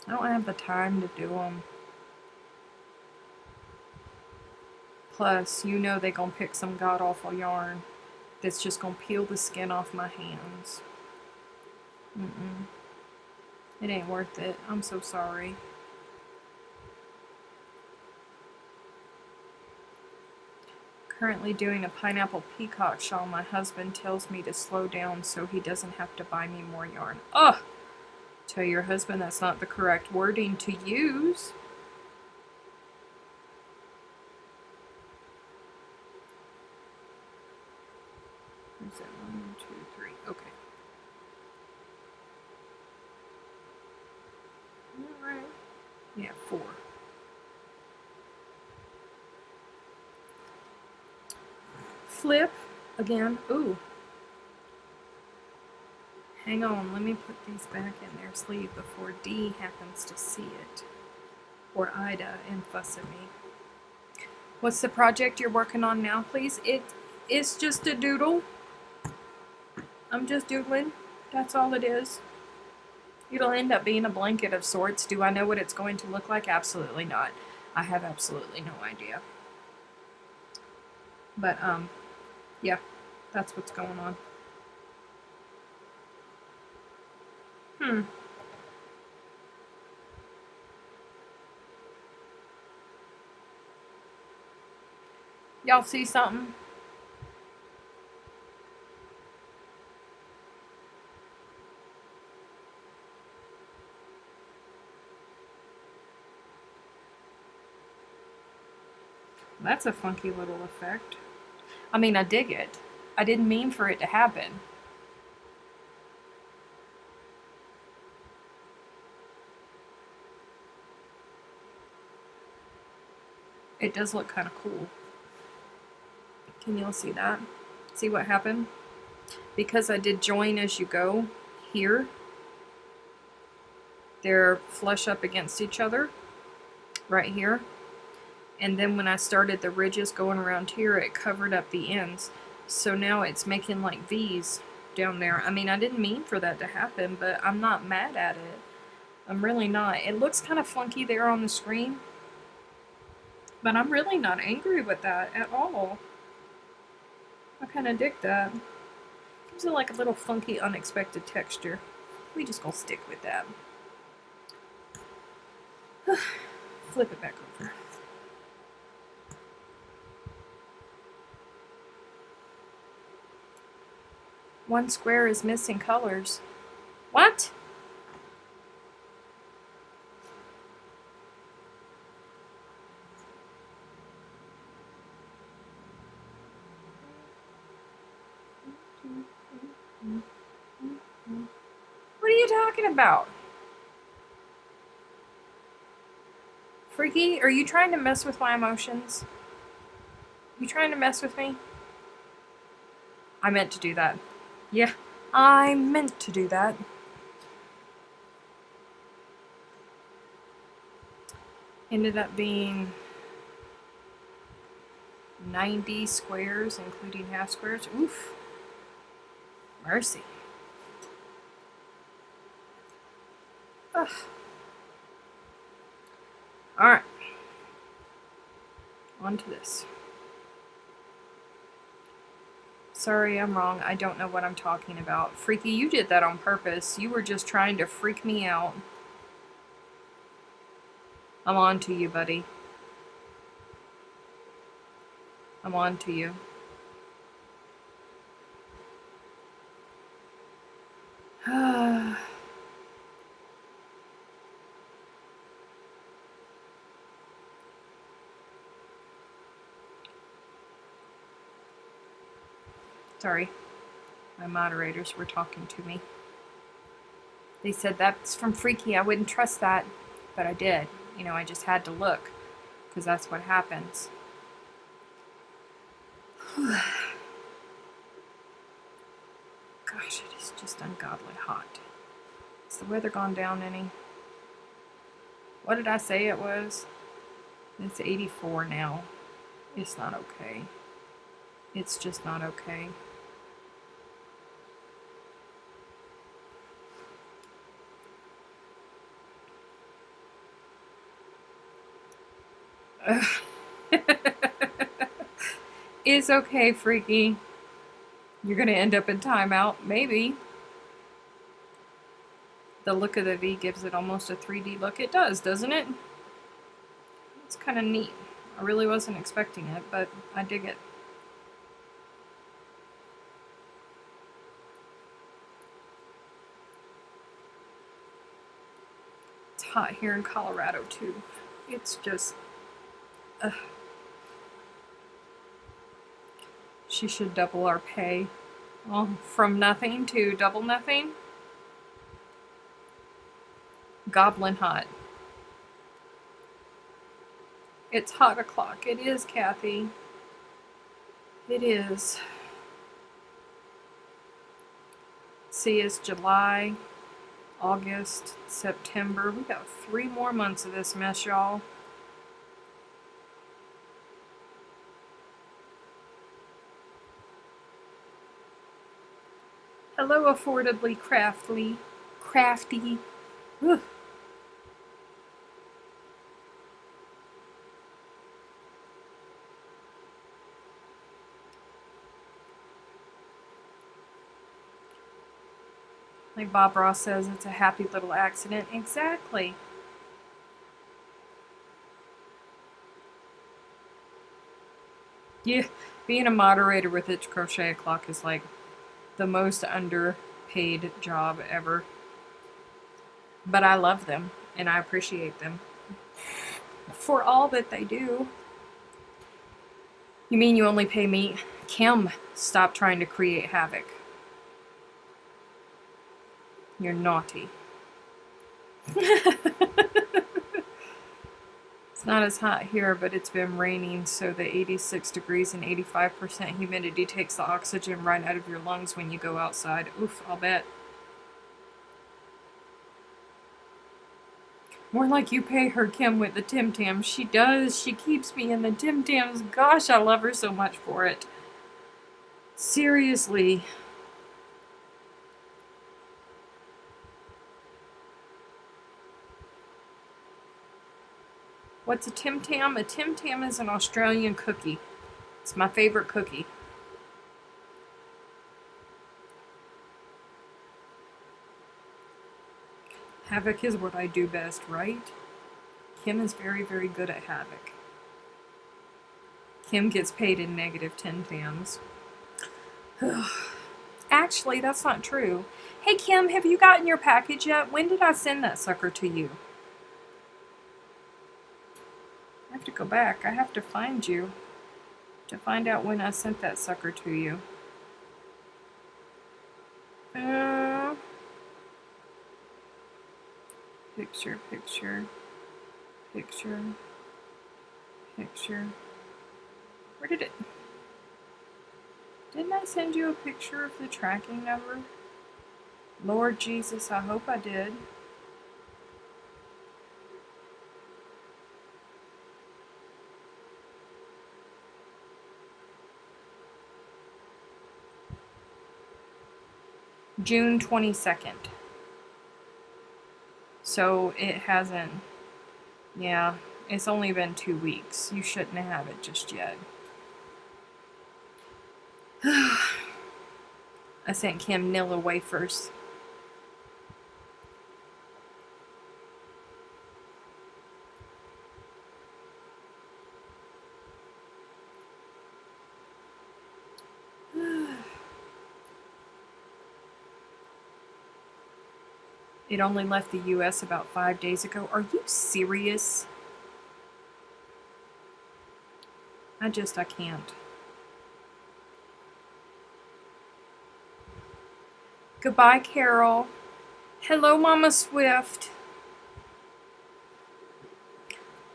I don't have the time to do them. Plus, you know they gonna pick some god-awful yarn that's just gonna peel the skin off my hands. It ain't worth it. I'm so sorry. Currently doing a pineapple peacock shawl. My husband tells me to slow down so he doesn't have to buy me more yarn. Ugh! Tell your husband that's not the correct wording to use. Is that 1, 2, 3? Okay. Alright. Yeah, 4. Flip again. Ooh. Hang on, let me put these back in their sleeve before Dee happens to see it. Or Ida and fuss at me. What's the project you're working on now, please? It's just a doodle. I'm just doodling. That's all it is. It'll end up being a blanket of sorts. Do I know what it's going to look like? Absolutely not. I have absolutely no idea. But, yeah, that's what's going on. Y'all see something? That's a funky little effect. I mean, I dig it. I didn't mean for it to happen. It does look kind of cool. Can y'all see that? See what happened? Because I did join as you go here, they're flush up against each other right here. And then when I started the ridges going around here, it covered up the ends. So now it's making like V's down there. I mean, I didn't mean for that to happen, but I'm not mad at it. I'm really not. It looks kind of funky there on the screen, but I'm really not angry with that at all. I kind of dig that. Gives it like a little funky, unexpected texture. We just gonna stick with that. Flip it back over. One square is missing colors. What? What are you talking about? Freaky, are you trying to mess with my emotions? You trying to mess with me? I meant to do that. Yeah, I meant to do that. Ended up being 90 squares, including half squares. Oof. Mercy. Ugh. Alright. On to this. Sorry, I'm wrong. I don't know what I'm talking about. Freaky, you did that on purpose. You were just trying to freak me out. I'm on to you, buddy. I'm on to you. Sorry, my moderators were talking to me. They said that's from Freaky. I wouldn't trust that, but I did. You know, I just had to look because that's what happens. Gosh, it is just ungodly hot. Has the weather gone down any? What did I say it was? It's 84 now. It's not okay. It's just not okay. It's okay, Freaky. You're gonna end up in timeout, maybe. The look of the V gives it almost a 3D look. It does, doesn't it? It's kind of neat. I really wasn't expecting it, but I dig it. It's hot here in Colorado, too. It's just... She should double our pay. Well, from nothing to double nothing. Goblin hot. It's hot o'clock. It is, Kathy. It is. See, it's July, August, September. We got 3 more months of this mess, y'all. Hello, affordably crafty. Whew. Like Bob Ross says, it's a happy little accident. Exactly. Yeah, being a moderator with Itch Crochet O'Clock is like the most underpaid job ever. But I love them, and I appreciate them for all that they do. You mean you only pay me? Kim, stop trying to create havoc. You're naughty. It's not as hot here, but it's been raining, so the 86 degrees and 85% humidity takes the oxygen right out of your lungs when you go outside. Oof, I'll bet. More like you pay her, Kim, with the Tim Tams. She does. She keeps me in the Tim Tams. Gosh, I love her so much for it. Seriously. What's a Tim Tam? A Tim Tam is an Australian cookie. It's my favorite cookie. Havoc is what I do best, right? Kim is very, very good at havoc. Kim gets paid in negative Tim Tams. Actually, that's not true. Hey, Kim, have you gotten your package yet? When did I send that sucker to you? I have to go back. I have to find you to find out when I sent that sucker to you. Picture, picture, picture, picture. Where did it... Didn't I send you a picture of the tracking number? Lord Jesus, I hope I did. June 22nd. So it hasn't... Yeah, it's only been 2 weeks. You shouldn't have it just yet. I sent Kim Nilla wafers. It only left the US about 5 days ago. Are you serious? I can't. Goodbye, Carol. Hello, Mama Swift.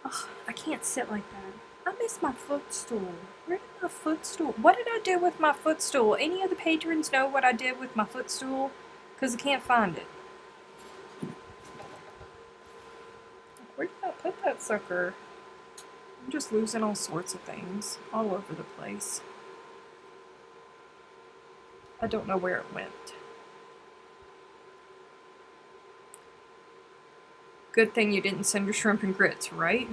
Ugh, I can't sit like that. I miss my footstool. Where did my footstool? What did I do with my footstool? Any of the patrons know what I did with my footstool? Because I can't find it. Where did I put that sucker? I'm just losing all sorts of things all over the place. I don't know where it went. Good thing you didn't send your shrimp and grits, right?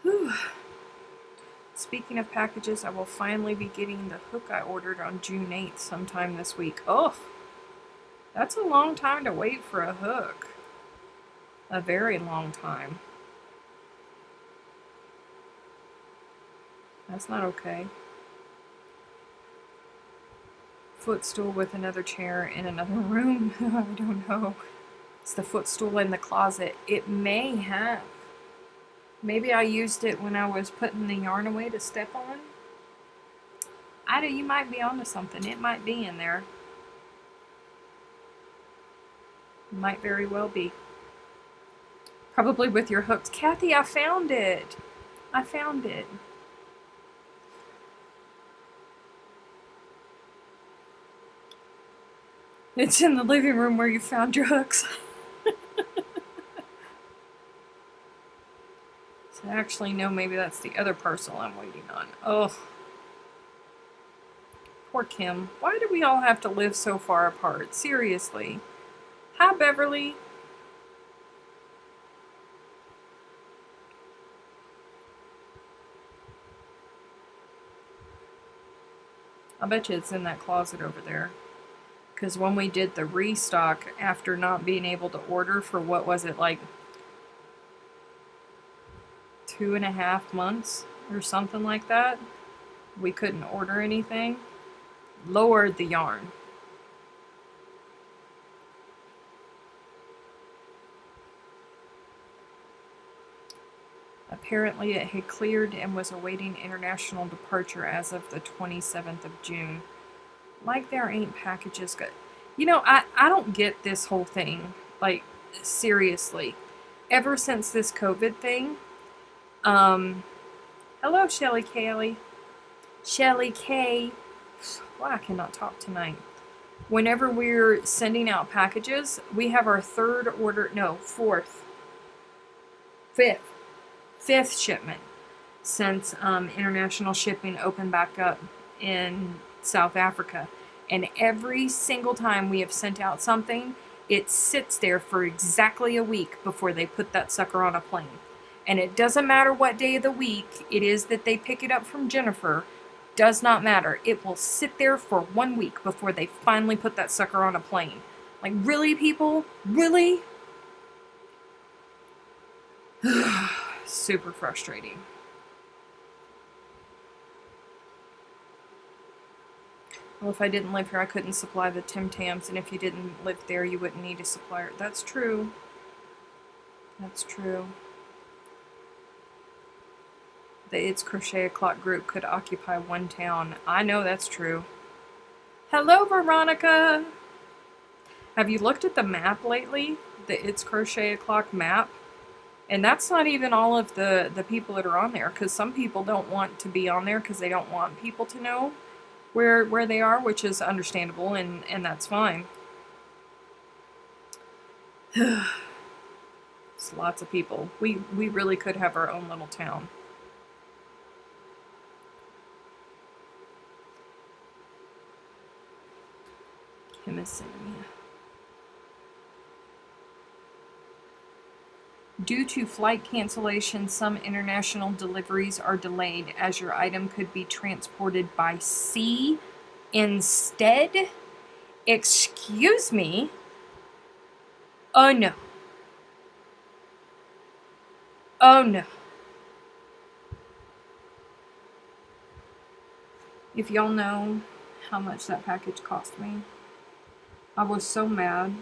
Whew. Speaking of packages, I will finally be getting the hook I ordered on June 8th sometime this week. Oh, that's a long time to wait for a hook. A very long time. That's not okay. Footstool with another chair in another room. I don't know. It's the footstool in the closet. It may have. Maybe I used it when I was putting the yarn away to step on. Ida, you might be onto something. It might be in there. Might very well be. Probably with your hooks. Kathy, I found it. I found it. It's in the living room where you found your hooks. So actually, no, maybe that's the other parcel I'm waiting on. Ugh. Poor Kim. Why do we all have to live so far apart? Seriously. Hi, Beverly. I bet you it's in that closet over there. Because when we did the restock after not being able to order for what was it, like 2.5 months or something like that, we couldn't order anything. Lowered the yarn. Apparently it had cleared and was awaiting international departure as of the 27th of June. Like there ain't packages good. You know, I don't get this whole thing. Like, seriously. Ever since this COVID thing, hello, Shelly Kaylee. Shelly K. Well, I cannot talk tonight. Whenever we're sending out packages, we have our fifth shipment since international shipping opened back up in South Africa. And every single time we have sent out something, it sits there for exactly a week before they put that sucker on a plane. And it doesn't matter what day of the week it is that they pick it up from Jennifer. Does not matter. It will sit there for 1 week before they finally put that sucker on a plane. Like, really, people? Really? Super frustrating. Well, if I didn't live here, I couldn't supply the Tim Tams, and if you didn't live there, you wouldn't need a supplier. That's true. That's true. The It's Crochet O'Clock group could occupy one town. I know that's true. Hello, Veronica! Have you looked at the map lately? The It's Crochet O'Clock map? And that's not even all of the people that are on there, because some people don't want to be on there because they don't want people to know where they are, which is understandable, and that's fine. It's lots of people. We really could have our own little town. Kim is sending me. Due to flight cancellation, some international deliveries are delayed as your item could be transported by sea instead. Excuse me? Oh no. Oh no. If y'all know how much that package cost me, I was so mad.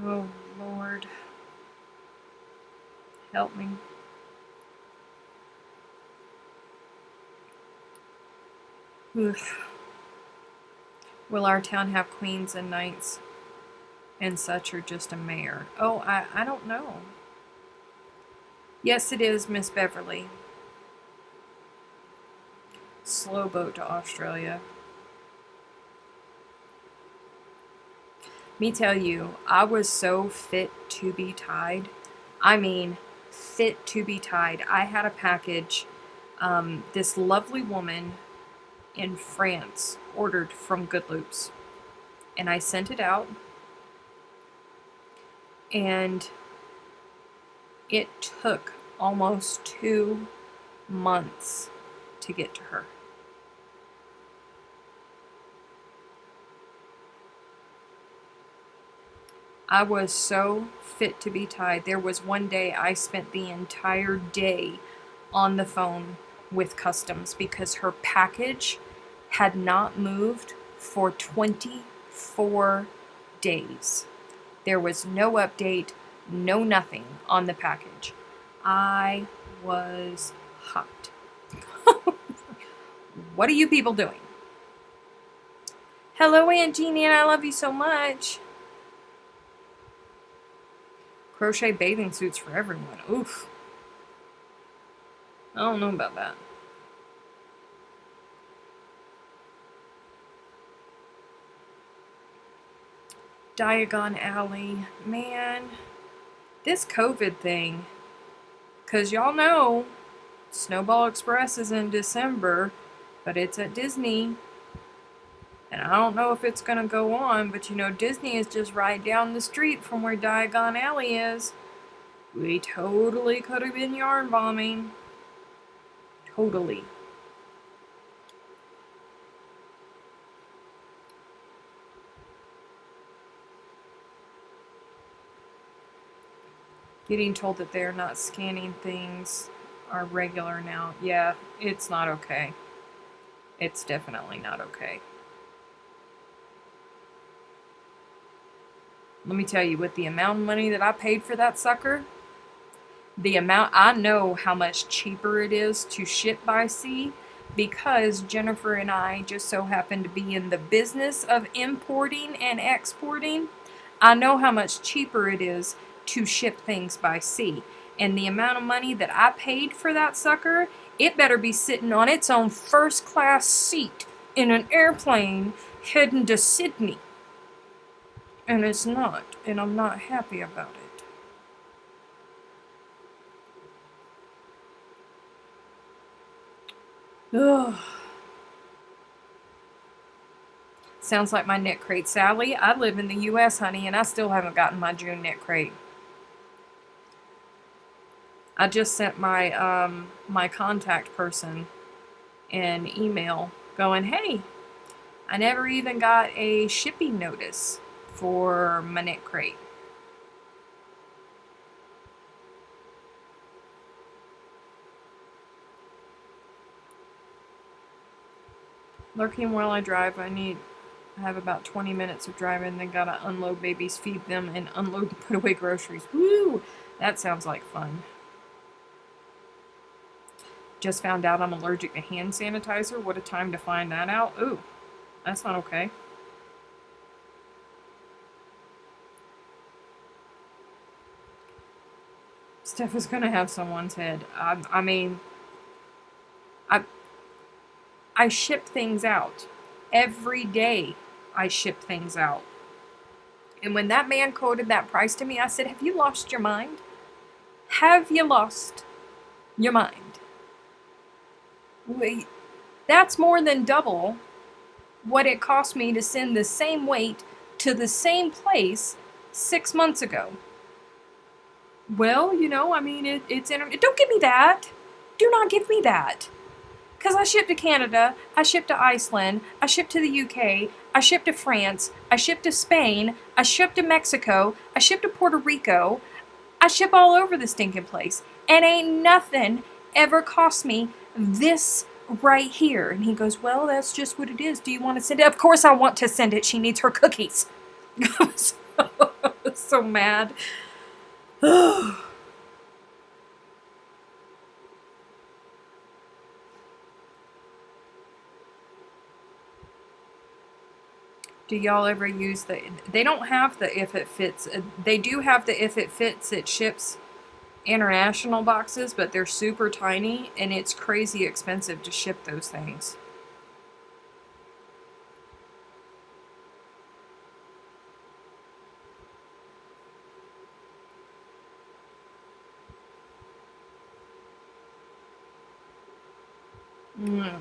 Oh, Lord. Help me. Oof. Will our town have queens and knights and such, or just a mayor? Oh, I don't know. Yes, it is, Miss Beverly. Slow boat to Australia. Me tell you, I was so fit to be tied. I mean, fit to be tied. I had a package. This lovely woman in France ordered from Good Loops, and I sent it out, and it took almost 2 months to get to her. I was so fit to be tied. There was one day I spent the entire day on the phone with customs because her package had not moved for 24 days. There was no update, no nothing on the package. I was hot. What are you people doing? Hello, Aunt Jeannie, and I love you so much. Crochet bathing suits for everyone. Oof. I don't know about that. Diagon Alley. Man, this COVID thing. Because y'all know Snowball Express is in December, but it's at Disney. And I don't know if it's going to go on, but you know, Disney is just right down the street from where Diagon Alley is. We totally could have been yarn bombing. Totally. Getting told that they're not scanning things are regular now. Yeah, it's not okay. It's definitely not okay. Let me tell you, with the amount of money that I paid for that sucker, I know how much cheaper it is to ship by sea because Jennifer and I just so happen to be in the business of importing and exporting. I know how much cheaper it is to ship things by sea. And the amount of money that I paid for that sucker, it better be sitting on its own first class seat in an airplane heading to Sydney. And it's not, and I'm not happy about it. Ugh. Sounds like my knit crate. Sally, I live in the U.S., honey, and I still haven't gotten my June knit crate. I just sent my my contact person an email going, hey, I never even got a shipping notice for my knit crate. Lurking while I drive, I have about 20 minutes of driving, then gotta unload babies, feed them, and unload and put away groceries. Woo! That sounds like fun. Just found out I'm allergic to hand sanitizer. What a time to find that out. Ooh, that's not okay. Steph is gonna have someone's head. I mean, I ship things out. Every day I ship things out. And when that man quoted that price to me, I said, have you lost your mind? Have you lost your mind? Wait, that's more than double what it cost me to send the same weight to the same place 6 months ago. Well, I mean, it's don't give me that. Do not give me that. Because I ship to Canada, I ship to Iceland, I ship to the UK, I ship to France, I ship to Spain, I ship to Mexico, I ship to Puerto Rico, I ship all over the stinking place. And ain't nothing ever cost me this right here. And he goes, well, that's just what it is. Do you want to send it? Of course I want to send it. She needs her cookies. I was so mad. Do y'all ever use they don't have the if it fits, they do have the if it fits, it ships international boxes, but they're super tiny and it's crazy expensive to ship those things. Mm.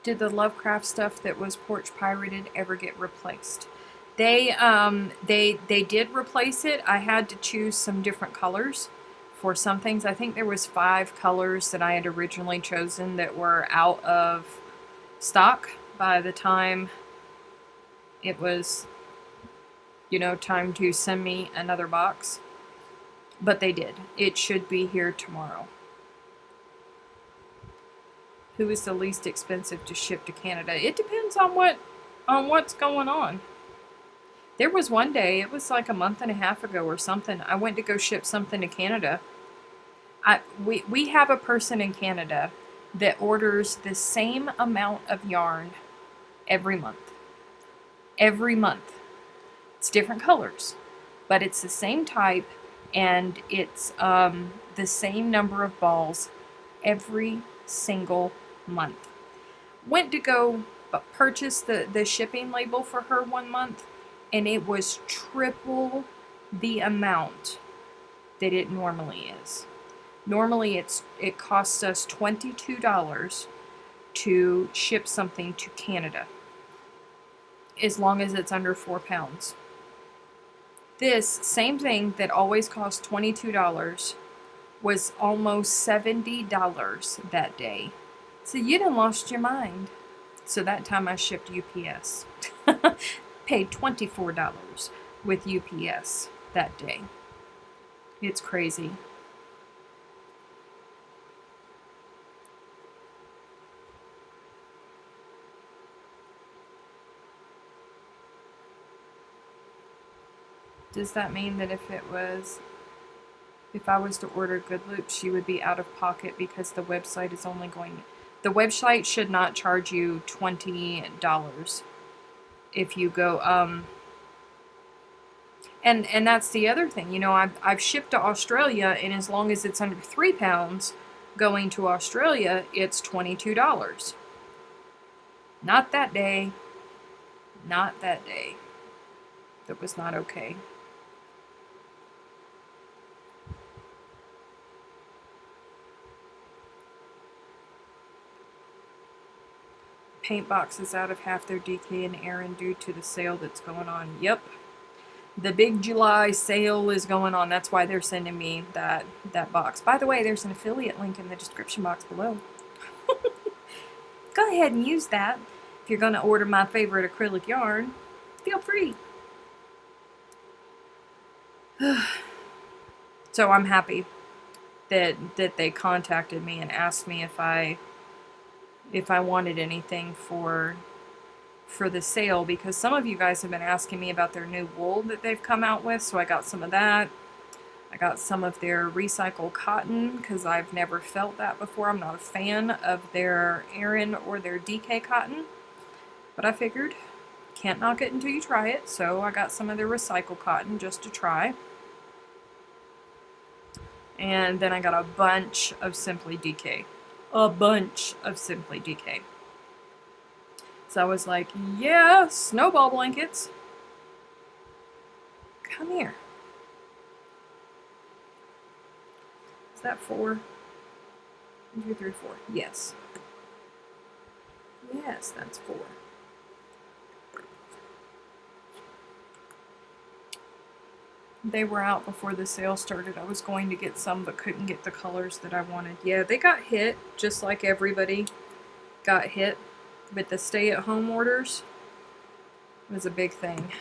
Did the Lovecraft stuff that was porch pirated ever get replaced? They did replace it. I had to choose some different colors for some things. I think there was 5 colors that I had originally chosen that were out of stock by the time it was, time to send me another box. But they did. It should be here tomorrow. Who is the least expensive to ship to Canada? It depends on what's going on. There was one day, it was like a month and a half ago or something, I went to go ship something to Canada. We have a person in Canada that orders the same amount of yarn every month. Every month. It's different colors, but it's the same type and it's the same number of balls every single month. Went to go purchase the shipping label for her one month, and it was triple the amount that it normally is. Normally it costs us $22 to ship something to Canada, as long as it's under 4 pounds. This same thing that always cost $22 was almost $70 that day. So you done lost your mind. So that time I shipped UPS. Paid $24 with UPS that day. It's crazy. Does that mean that if I was to order Goodloop, she would be out of pocket because the website is only going... The website should not charge you $20 if you go... And that's the other thing. I've shipped to Australia, and as long as it's under 3 pounds going to Australia, it's $22. Not that day. Not that day. That was not okay. Paint boxes out of half their DK and Aaron due to the sale that's going on. Yep. The big July sale is going on. That's why they're sending me that box. By the way, there's an affiliate link in the description box below. Go ahead and use that. If you're going to order my favorite acrylic yarn, feel free. So I'm happy that they contacted me and asked me if I wanted anything for the sale, because some of you guys have been asking me about their new wool that they've come out with, so I got some of that. I got some of their recycled cotton because I've never felt that before. I'm not a fan of their Aran or their DK cotton, but I figured can't knock it until you try it, so I got some of their recycled cotton just to try. And then I got a bunch of Simply DK. A bunch of Simply DK. So I was like, yeah, snowball blankets. Come here. Is that 4? 1, 2, 3, 4. Yes. Yes, that's 4. They were out before the sale started. I was going to get some, but couldn't get the colors that I wanted. Yeah, they got hit, just like everybody got hit with the stay-at-home orders. It was a big thing.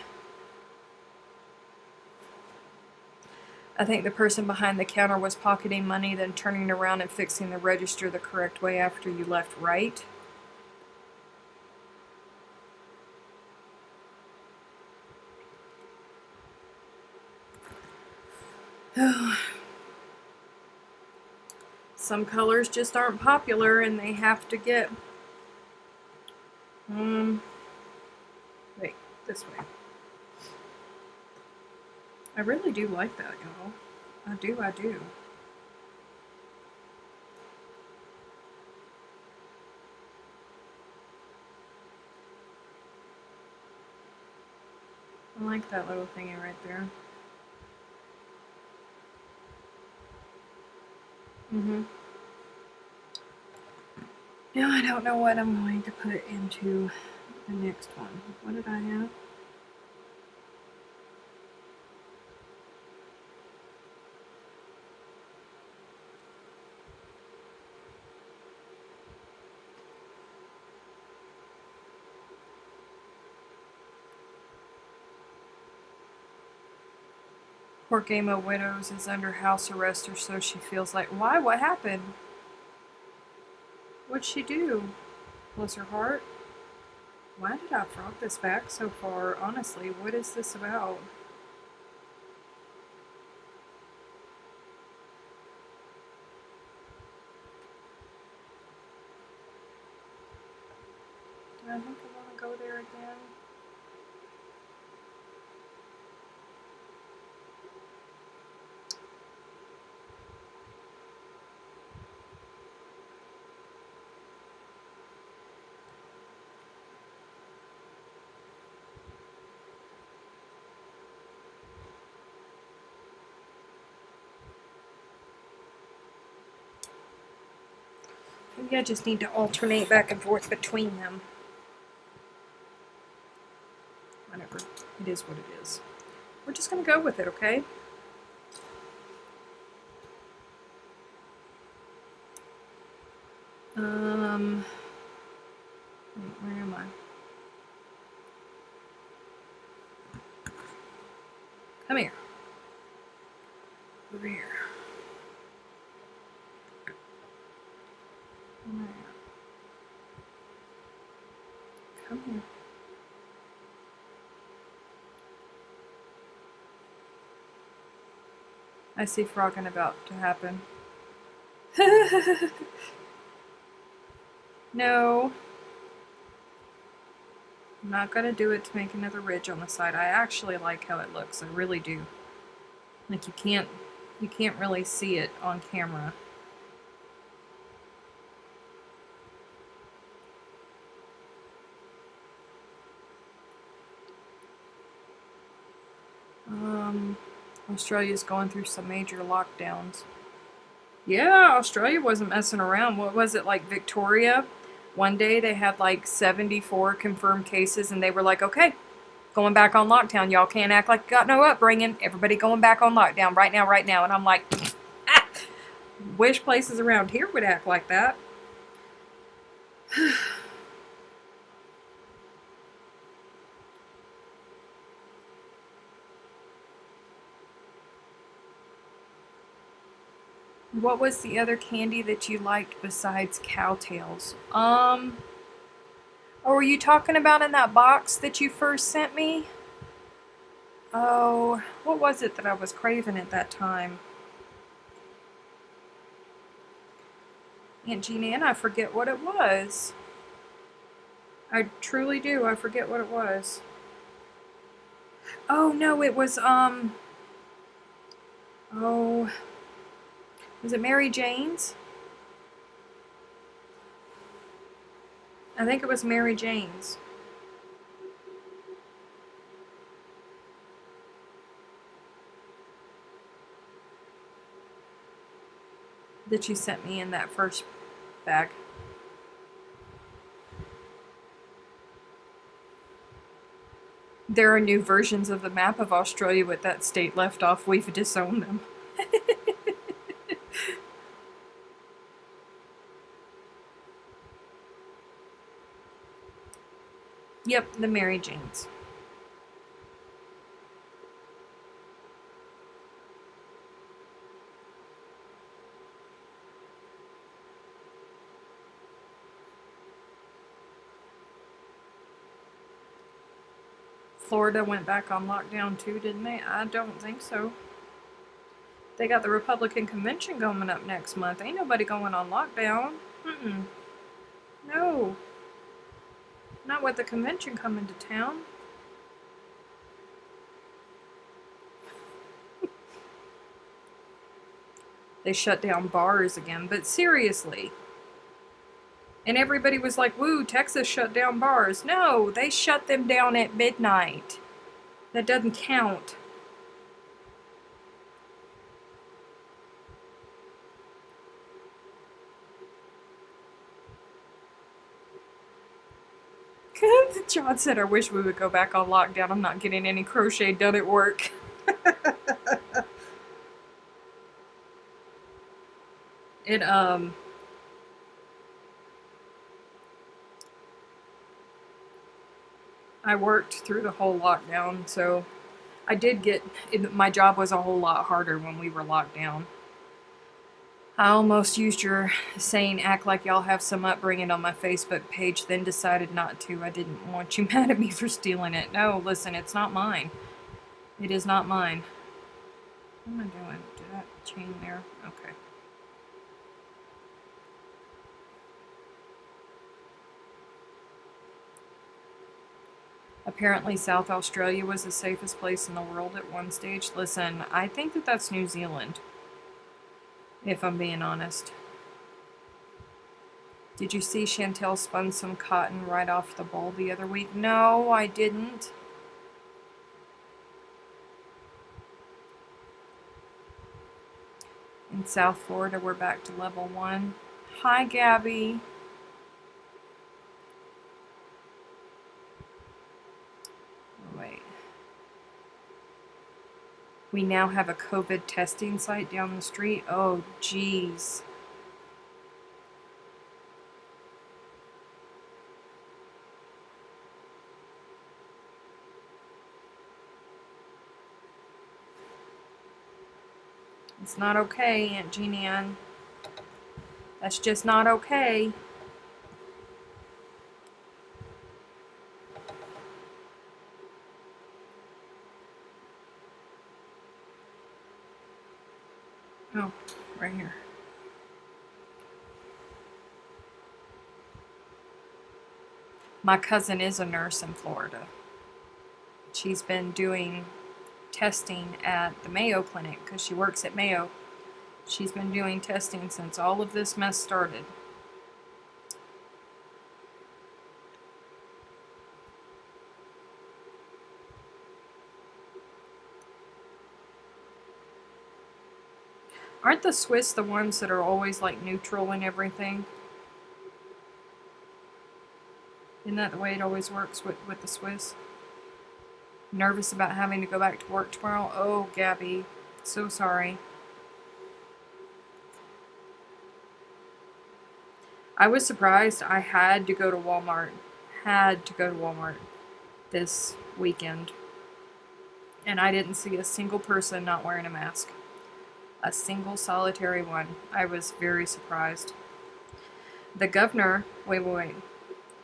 I think the person behind the counter was pocketing money, then turning around and fixing the register the correct way after you left right. Some colors just aren't popular and they have to get... Wait, this way. I really do like that, y'all. I do. I like that little thingy right there. Now I don't know what I'm going to put into the next one. What did I have? Poor Game of Widows is under house arrest, or so she feels like. Why? What happened? What'd she do? Bless her heart. Why did I frog this back so far? Honestly, what is this about? Do I think I want to go there again? Maybe I just need to alternate back and forth between them. Whatever. It is what it is. We're just going to go with it, okay? Where am I? Come here. Over here. Come here. I see frogging about to happen. No. I'm not gonna do it to make another ridge on the side. I actually like how it looks. I really do. Like you can't really see it on camera. Australia's going through some major lockdowns. Yeah, Australia wasn't messing around. What was it, like Victoria? One day they had like 74 confirmed cases and they were like, okay, going back on lockdown. Y'all can't act like you got no upbringing. Everybody going back on lockdown right now. And I'm like, wish places around here would act like that. What was the other candy that you liked besides Cowtails? Oh, were you talking about in that box that you first sent me? Oh, what was it that I was craving at that time? Aunt Gina, and I forget what it was. I truly do. I forget what it was. Oh, no, it was, oh, was it Mary Jane's? I think it was Mary Jane's. That you sent me in that first bag. There are new versions of the map of Australia with that state left off. We've disowned them. Yep, the Mary Janes. Florida went back on lockdown too, didn't they? I don't think so. They got the Republican convention coming up next month. Ain't nobody going on lockdown. Mm-mm. No. Not with the convention coming to town. They shut down bars again, but seriously. And everybody was like, woo, Texas shut down bars. No, they shut them down at midnight. That doesn't count. John said, I wish we would go back on lockdown. I'm not getting any crochet done at work. It, I worked through the whole lockdown, so I did get, my job was a whole lot harder when we were locked down. I almost used your saying, act like y'all have some upbringing on my Facebook page, then decided not to. I didn't want you mad at me for stealing it. No, listen, it's not mine. It is not mine. What am I doing? Did that chain there? Okay. Apparently South Australia was the safest place in the world at one stage. Listen, I think that that's New Zealand, if I'm being honest. Did you see Chantel spun some cotton right off the bowl the other week? No, I didn't. In South Florida, we're back to level 1. Hi, Gabby. Wait. We now have a COVID testing site down the street. Oh, geez. It's not okay, Aunt Jeannie Ann. That's just not okay. Oh, right here. My cousin is a nurse in Florida. She's been doing testing at the Mayo Clinic because she works at Mayo. She's been doing testing since all of this mess started. Aren't the Swiss the ones that are always like neutral and everything? Isn't that the way it always works with the Swiss? Nervous about having to go back to work tomorrow? Oh, Gabby, so sorry. I was surprised. I had to go to Walmart. This weekend. And I didn't see a single person not wearing a mask. A single solitary one. I was very surprised. The governor, wait.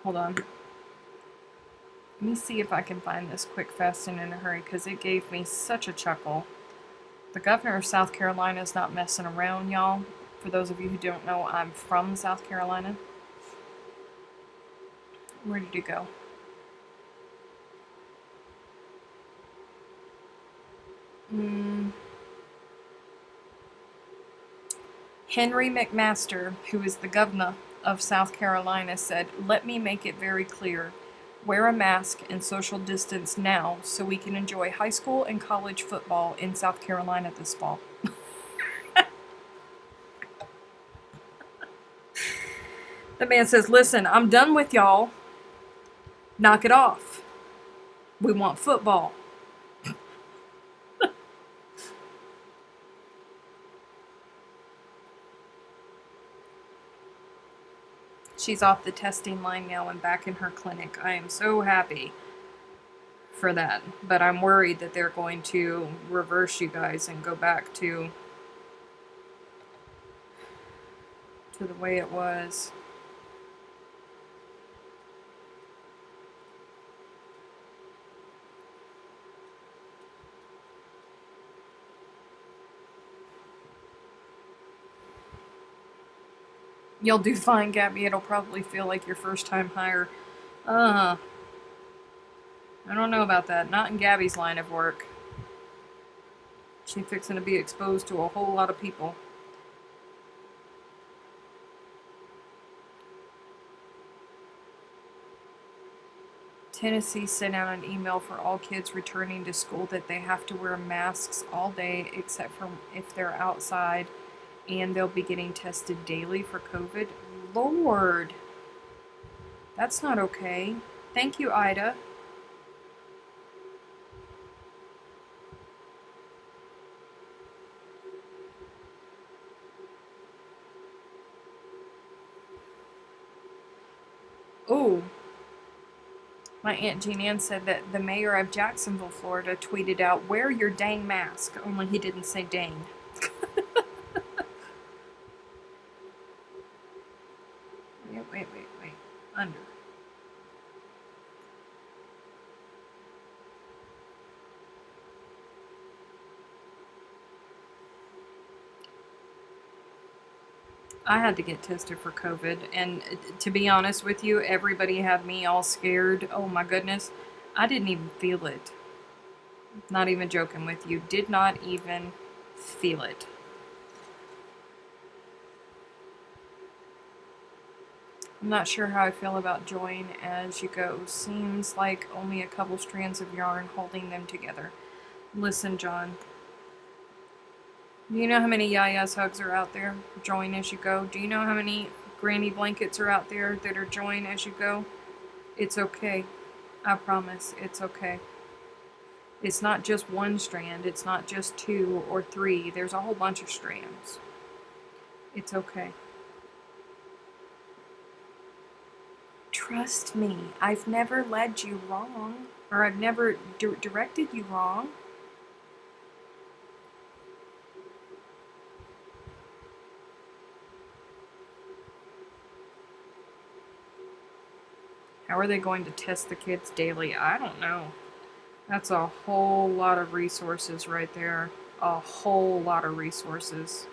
Hold on. Let me see if I can find this quick, fast, and in a hurry, because it gave me such a chuckle. The governor of South Carolina is not messing around, y'all. For those of you who don't know, I'm from South Carolina. Where did it go? Henry McMaster, who is the governor of South Carolina, said, "Let me make it very clear. Wear a mask and social distance now so we can enjoy high school and college football in South Carolina this fall." The man says, "Listen, I'm done with y'all. Knock it off. We want football. She's off the testing line now and back in her clinic. I am so happy for that. But I'm worried that they're going to reverse you guys and go back to the way it was. You'll do fine, Gabby. It'll probably feel like your first time hire. I don't know about that. Not in Gabby's line of work. She's fixing to be exposed to a whole lot of people. Tennessee sent out an email for all kids returning to school that they have to wear masks all day except for if they're outside, and they'll be getting tested daily for COVID. Lord, that's not okay. Thank you, Ida. Oh, my Aunt Jean Ann said that the mayor of Jacksonville, Florida, tweeted out, "Wear your dang mask," only he didn't say dang. Wait. Under. I had to get tested for COVID, and to be honest with you, everybody had me all scared. Oh my goodness. I didn't even feel it. Not even joking with you. Did not even feel it. I'm not sure how I feel about join as you go. Seems like only a couple strands of yarn holding them together. Listen, John. Do you know how many Yaya's hugs are out there? Join as you go. Do you know how many granny blankets are out there that are join as you go? It's okay. I promise. It's okay. It's not just one strand. It's not just 2 or 3. There's a whole bunch of strands. It's okay. Trust me. I've never led you wrong. Or I've never directed you wrong. How are they going to test the kids daily? I don't know. That's a whole lot of resources right there. A whole lot of resources.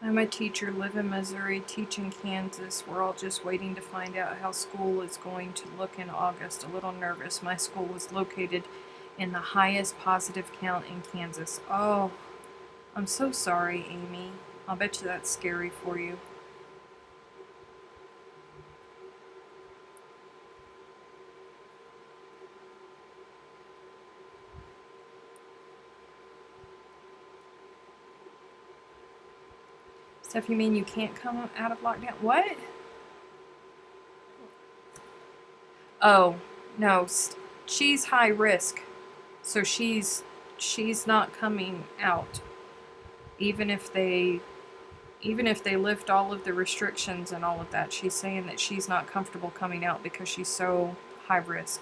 I'm a teacher, live in Missouri, teach in Kansas. We're all just waiting to find out how school is going to look in August. A little nervous. My school was located in the highest positive count in Kansas. Oh, I'm so sorry, Amy. I'll bet you that's scary for you. Steph, you mean you can't come out of lockdown? What? Oh, no. She's high risk. So she's not coming out. Even if they lift all of the restrictions and all of that, she's saying that she's not comfortable coming out because she's so high risk.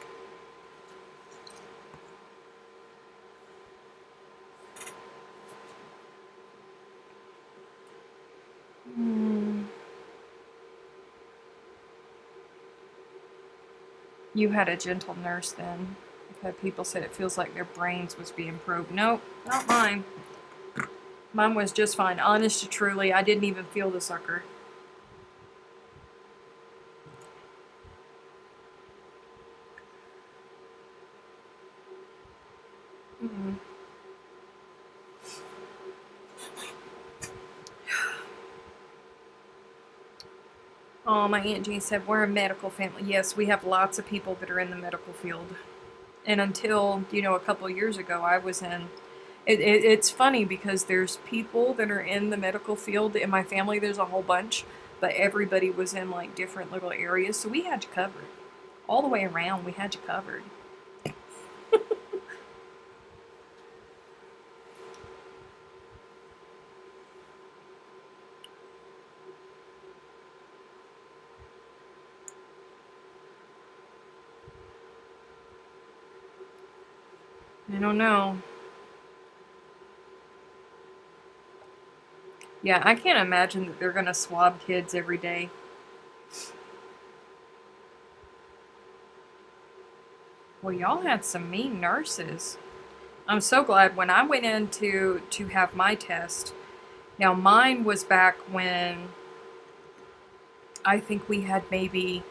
You had a gentle nurse then. I've had people said it feels like their brains was being probed. Nope, not mine. Mine was just fine. Honest to truly, I didn't even feel the sucker. Oh, my Aunt Jean said, we're a medical family. Yes, we have lots of people that are in the medical field. And until, a couple of years ago, I was in. It's funny because there's people that are in the medical field. In my family, there's a whole bunch, but everybody was in like different little areas. So we had you covered. All the way around, we had you covered. I don't know. Yeah, I can't imagine that they're going to swab kids every day. Well, y'all had some mean nurses. I'm so glad when I went in to have my test. Now, mine was back when I think we had maybe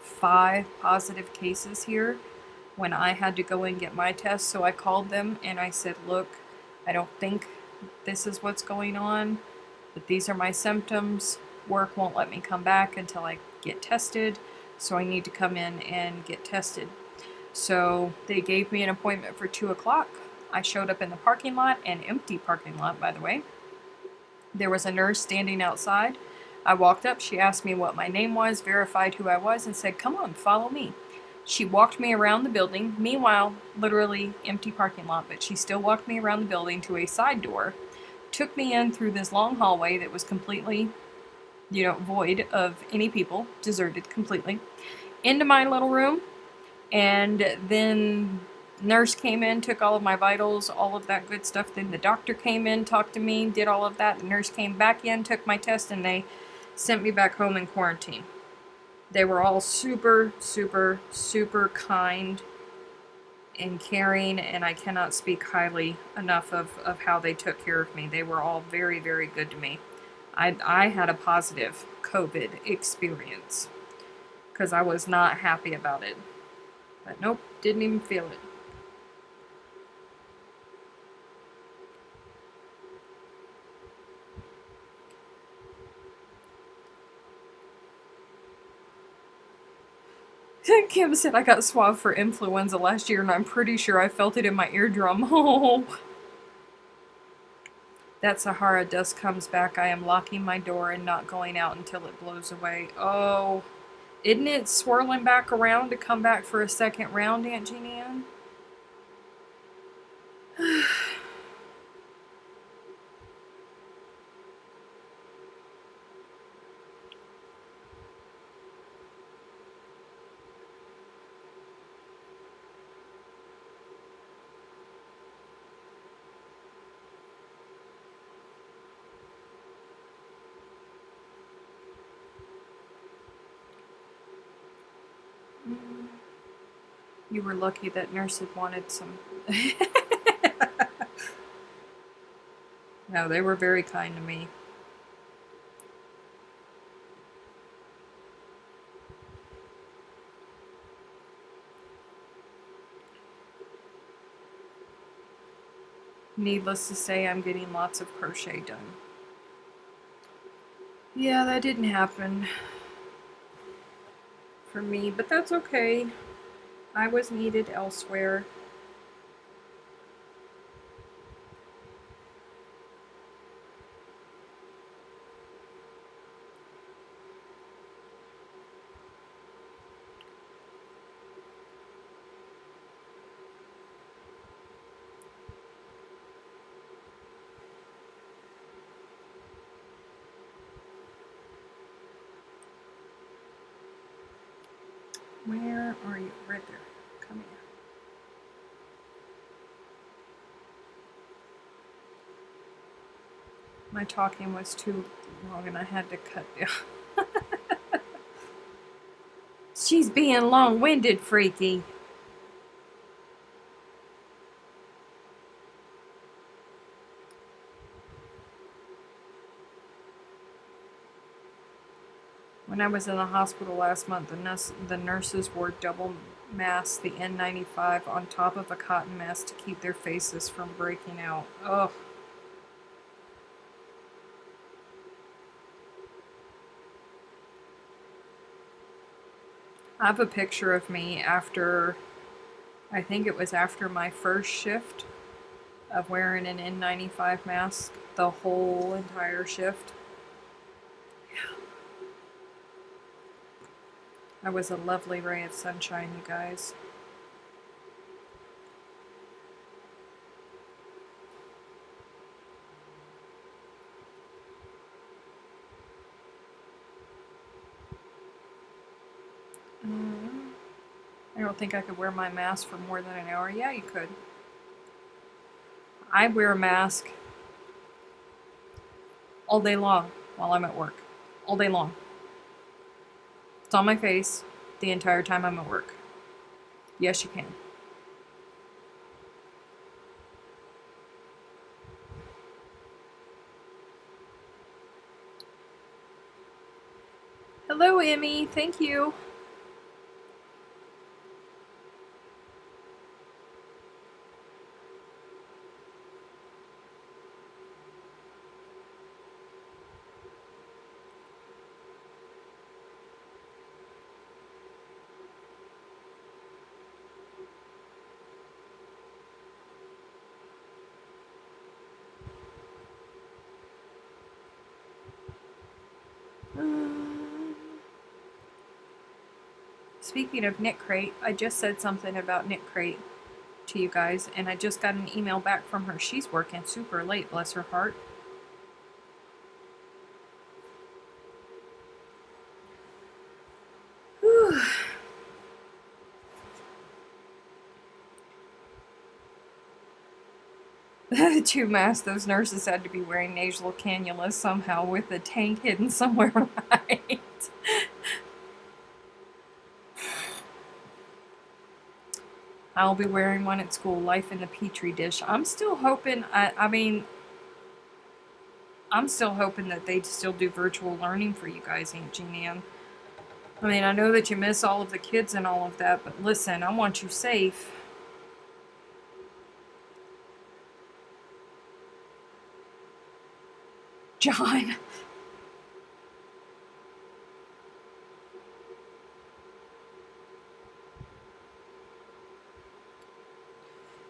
5 positive cases here when I had to go and get my test. So I called them and I said, look, I don't think this is what's going on, but these are my symptoms. Work won't let me come back until I get tested, so I need to come in and get tested. So they gave me an appointment for 2 o'clock. I showed up in the parking lot, an empty parking lot, by the way. There was a nurse standing outside. I walked up, she asked me what my name was, verified who I was, and said, come on, follow me. She walked me around the building. Meanwhile, literally empty parking lot, but she still walked me around the building to a side door, took me in through this long hallway that was completely, void of any people, deserted completely, into my little room, and then nurse came in, took all of my vitals, all of that good stuff. Then the doctor came in, talked to me, did all of that. The nurse came back in, took my test, and they sent me back home in quarantine. They were all super, super, super kind and caring, and I cannot speak highly enough of how they took care of me. They were all very, very good to me. I had a positive COVID experience because I was not happy about it. But nope, didn't even feel it. Kim said I got swabbed for influenza last year and I'm pretty sure I felt it in my eardrum. Oh. That Sahara dust comes back. I am locking my door and not going out until it blows away. Oh. Isn't it swirling back around to come back for a second round, Aunt Jean Ann? You were lucky that nurse had wanted some. No, they were very kind to me. Needless to say, I'm getting lots of crochet done. Yeah, that didn't happen for me, but that's okay. I was needed elsewhere. Where are you? Right there. Come here. My talking was too long and I had to cut down. She's being long-winded, Freaky. When I was in the hospital last month, the nurses wore double masks, the N95, on top of a cotton mask to keep their faces from breaking out. Ugh. I have a picture of me after, I think it was after my first shift, of wearing an N95 mask the whole entire shift. I was a lovely ray of sunshine, you guys. I don't think I could wear my mask for more than an hour. Yeah, you could. I wear a mask all day long while I'm at work. All day long. It's on my face the entire time I'm at work. Yes, you can. Hello, Emmy. Thank you. Speaking of Knit Crate, I just said something about Knit Crate to you guys, and I just got an email back from her. She's working super late, bless her heart. Whew. The two masks those nurses had to be wearing nasal cannulas somehow with a tank hidden somewhere, right? I'll be wearing one at school, life in the petri dish. I'm still hoping, I'm still hoping that they'd still do virtual learning for you guys, Aunt Jean Ann. I mean, I know that you miss all of the kids and all of that, but listen, I want you safe. John.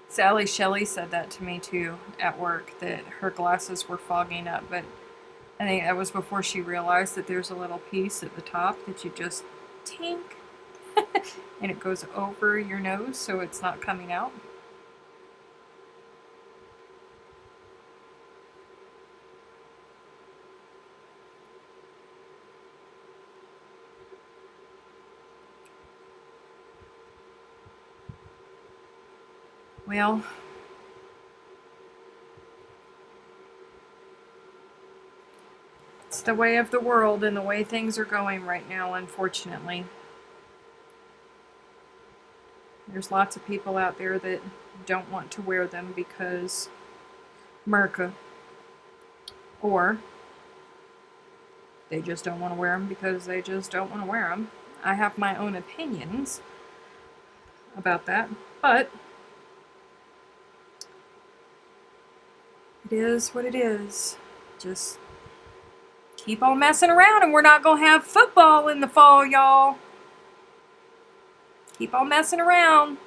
Sally Shelley said that to me too at work, that her glasses were fogging up, but I think that was before she realized that there's a little piece at the top that you just tink and it goes over your nose so it's not coming out. Well, it's the way of the world and the way things are going right now, unfortunately. There's lots of people out there that don't want to wear them because Merca, or they just don't want to wear them because they just don't want to wear them. I have my own opinions about that, but it is what it is. Just keep on messing around and we're not going to have football in the fall, y'all. Keep on messing around.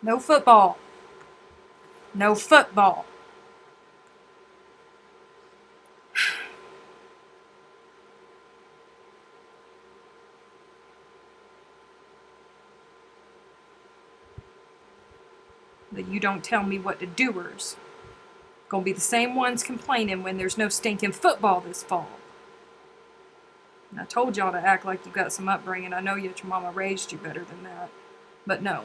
No football. No football. But you don't tell me what to doers. Gonna be the same ones complaining when there's no stinking football this fall. And I told y'all to act like you got some upbringing. I know that your mama raised you better than that. But no.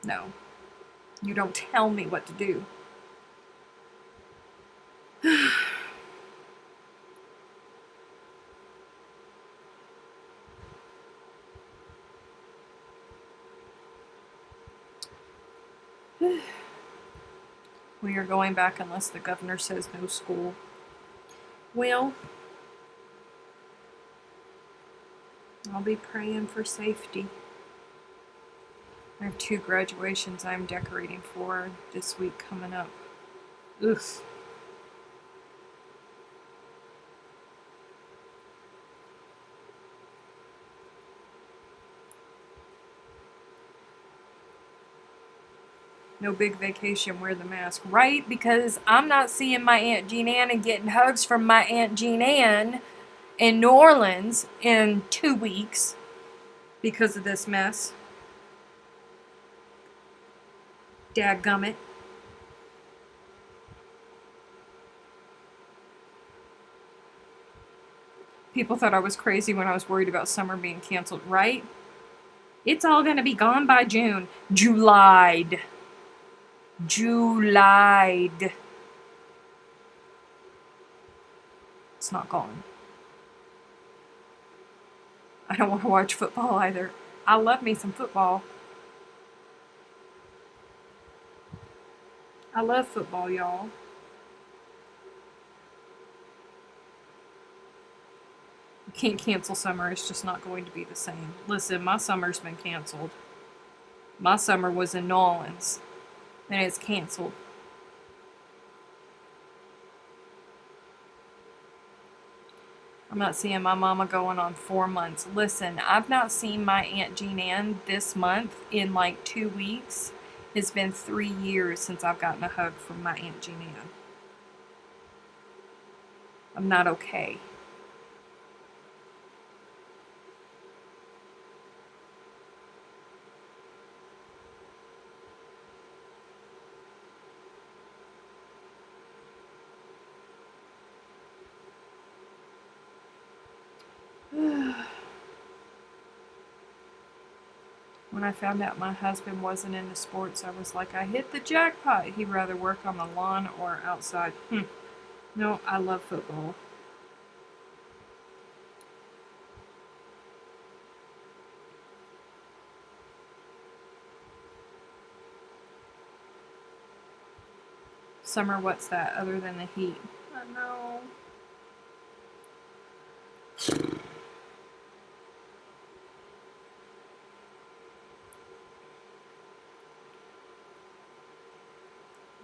No. You don't tell me what to do. We are going back unless the governor says no school. Well, I'll be praying for safety. I have 2 graduations I'm decorating for this week coming up. Oof. No big vacation, wear the mask. Right? Because I'm not seeing my Aunt Jean Ann and getting hugs from my Aunt Jean Ann in New Orleans in 2 weeks because of this mess. Dadgummit. People thought I was crazy when I was worried about summer being canceled, right? It's all gonna be gone by June. July'd. July'd. It's not gone. I don't want to watch football either. I love me some football. I love football, y'all. You can't cancel summer. It's just not going to be the same. Listen, my summer's been canceled. My summer was in New Orleans, and it's canceled. I'm not seeing my mama going on 4 months. Listen, I've not seen my Aunt Jean Ann this month in like 2 weeks. It's been 3 years since I've gotten a hug from my Aunt Jean Ann. I'm not okay. When I found out my husband wasn't into sports, I was like, I hit the jackpot. He'd rather work on the lawn or outside. No, I love football. Summer, what's that other than the heat? I know.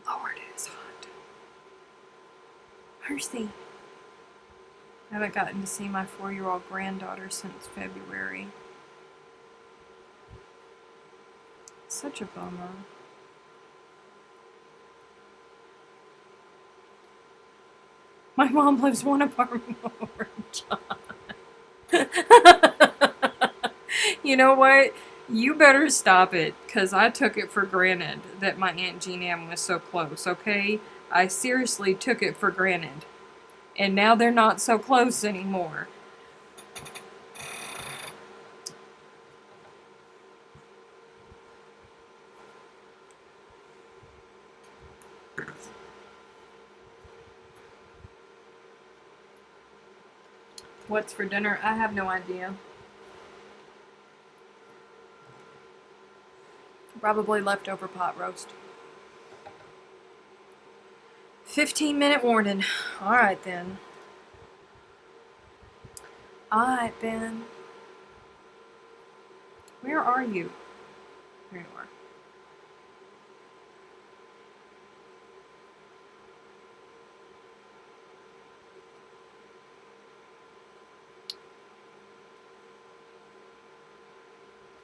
Lord, it is hot. Mercy. I haven't gotten to see my 4-year-old granddaughter since February. Such a bummer. My mom lives one apartment over John. You know what? You better stop it, because I took it for granted that my Aunt Jean Ann was so close, okay? I seriously took it for granted. And now they're not so close anymore. What's for dinner? I have no idea. Probably leftover pot roast. 15-minute warning. Alright then. Alright then. Where are you? Here you are.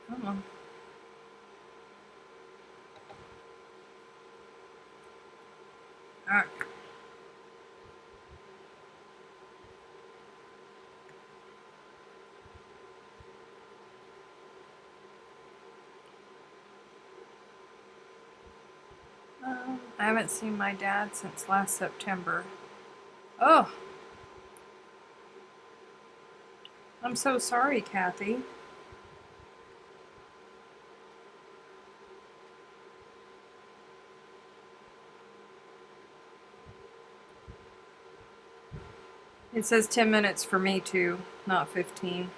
Come on. Alright. I haven't seen my dad since last September. Oh. I'm so sorry, Kathy. It says 10 minutes for me too, not 15.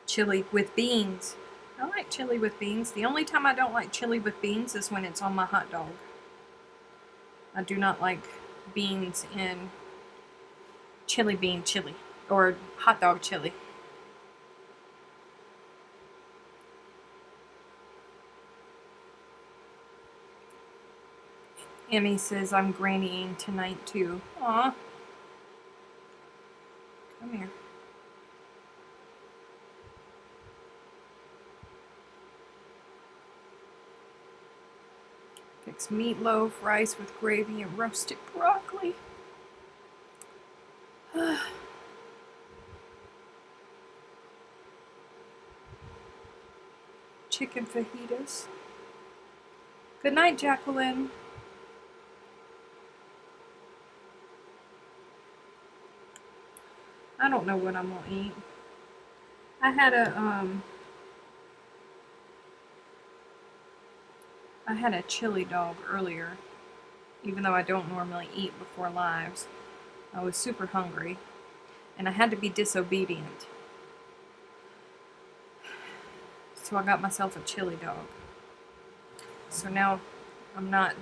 Chili with beans. I like chili with beans. The only time I don't like chili with beans is when it's on my hot dog. I do not like beans in chili bean chili or hot dog chili. Emmy says I'm grannying tonight too. Aw. Come here. Fix meatloaf, rice with gravy, and roasted broccoli. Chicken fajitas. Good night, Jacqueline. I don't know what I'm gonna eat. I had a chili dog earlier, even though I don't normally eat before lives. I was super hungry, and I had to be disobedient. So I got myself a chili dog. So now I'm not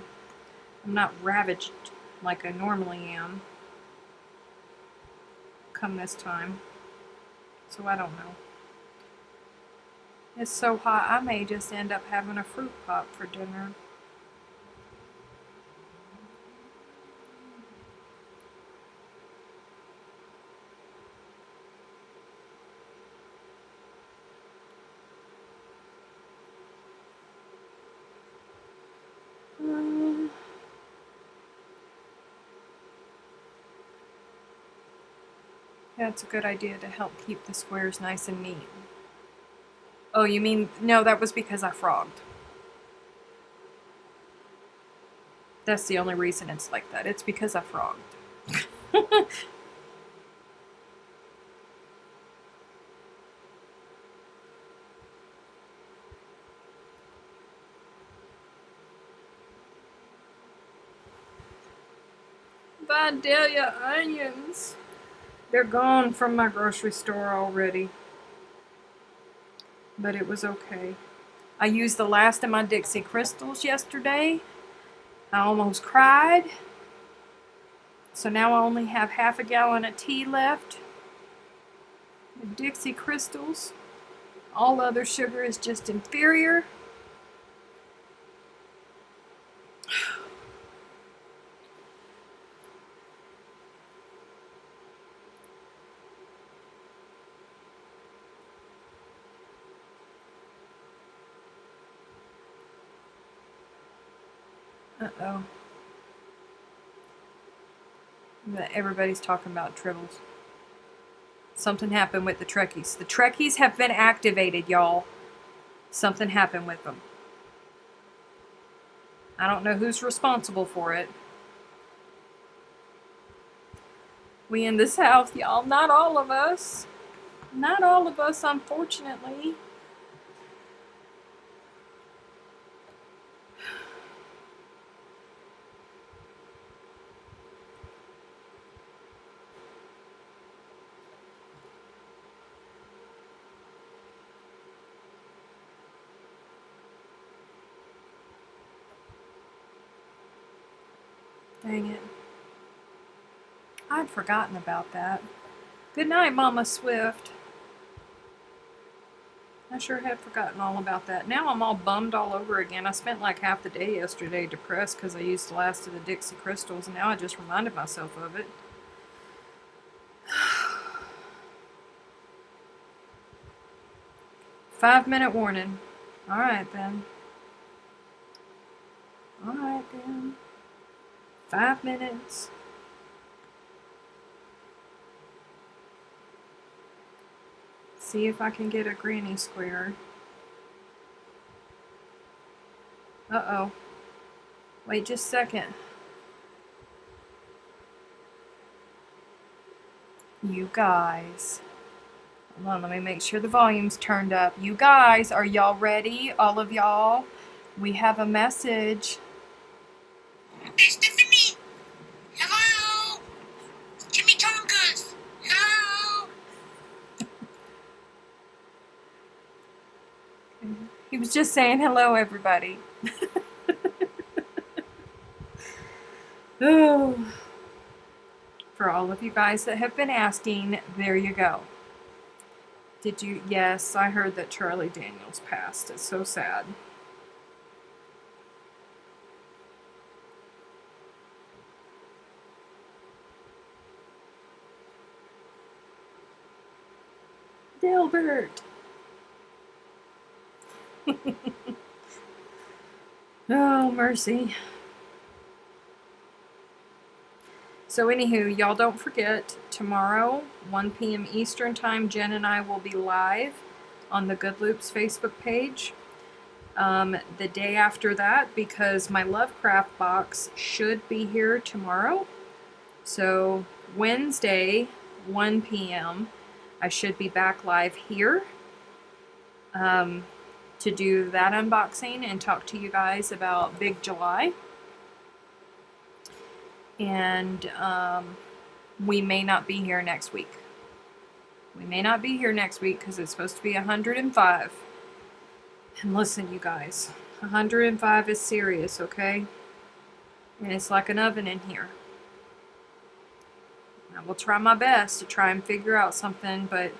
ravaged like I normally am come this time. So I don't know. It's so hot, I may just end up having a fruit pop for dinner. Yeah, it's a good idea to help keep the squares nice and neat. Oh, you mean, no, that was because I frogged. That's the only reason it's like that. It's because I frogged. Vidalia onions. They're gone from my grocery store already. But it was okay. I used the last of my Dixie Crystals yesterday. I almost cried. So now I only have half a gallon of tea left. The Dixie Crystals. All other sugar is just inferior. Uh-oh. Everybody's talking about Tribbles. Something happened with the Trekkies. The Trekkies have been activated, y'all. Something happened with them. I don't know who's responsible for it. We in the South, y'all. Not all of us. Not all of us, unfortunately. Dang it. I'd forgotten about that. Good night, Mama Swift. I sure had forgotten all about that. Now I'm all bummed all over again. I spent like half the day yesterday depressed because I used the last of the Dixie Crystals, and now I just reminded myself of it. 5-minute warning. Alright then. Alright then. 5 minutes. See if I can get a granny square. Uh-oh. Wait just a second. You guys. Hold on, let me make sure the volume's turned up. You guys, are y'all ready? All of y'all? We have a message. Hey, Stephanie! Hello! Jimmy Tonkas! Hello! He was just saying hello, everybody. Oh. For all of you guys that have been asking, there you go. Did you? Yes, I heard that Charlie Daniels passed. It's so sad. Dilbert! Oh, mercy. So anywho, y'all don't forget, tomorrow, 1 p.m. Eastern Time, Jen and I will be live on the Good Loops Facebook page. The day after that, because my Lovecraft box should be here tomorrow. So Wednesday, 1 p.m., I should be back live here to do that unboxing and talk to you guys about Big July. And we may not be here next week. We may not be here next week because it's supposed to be 105. And listen, you guys, 105 is serious, okay? And it's like an oven in here. I will try my best to try and figure out something, but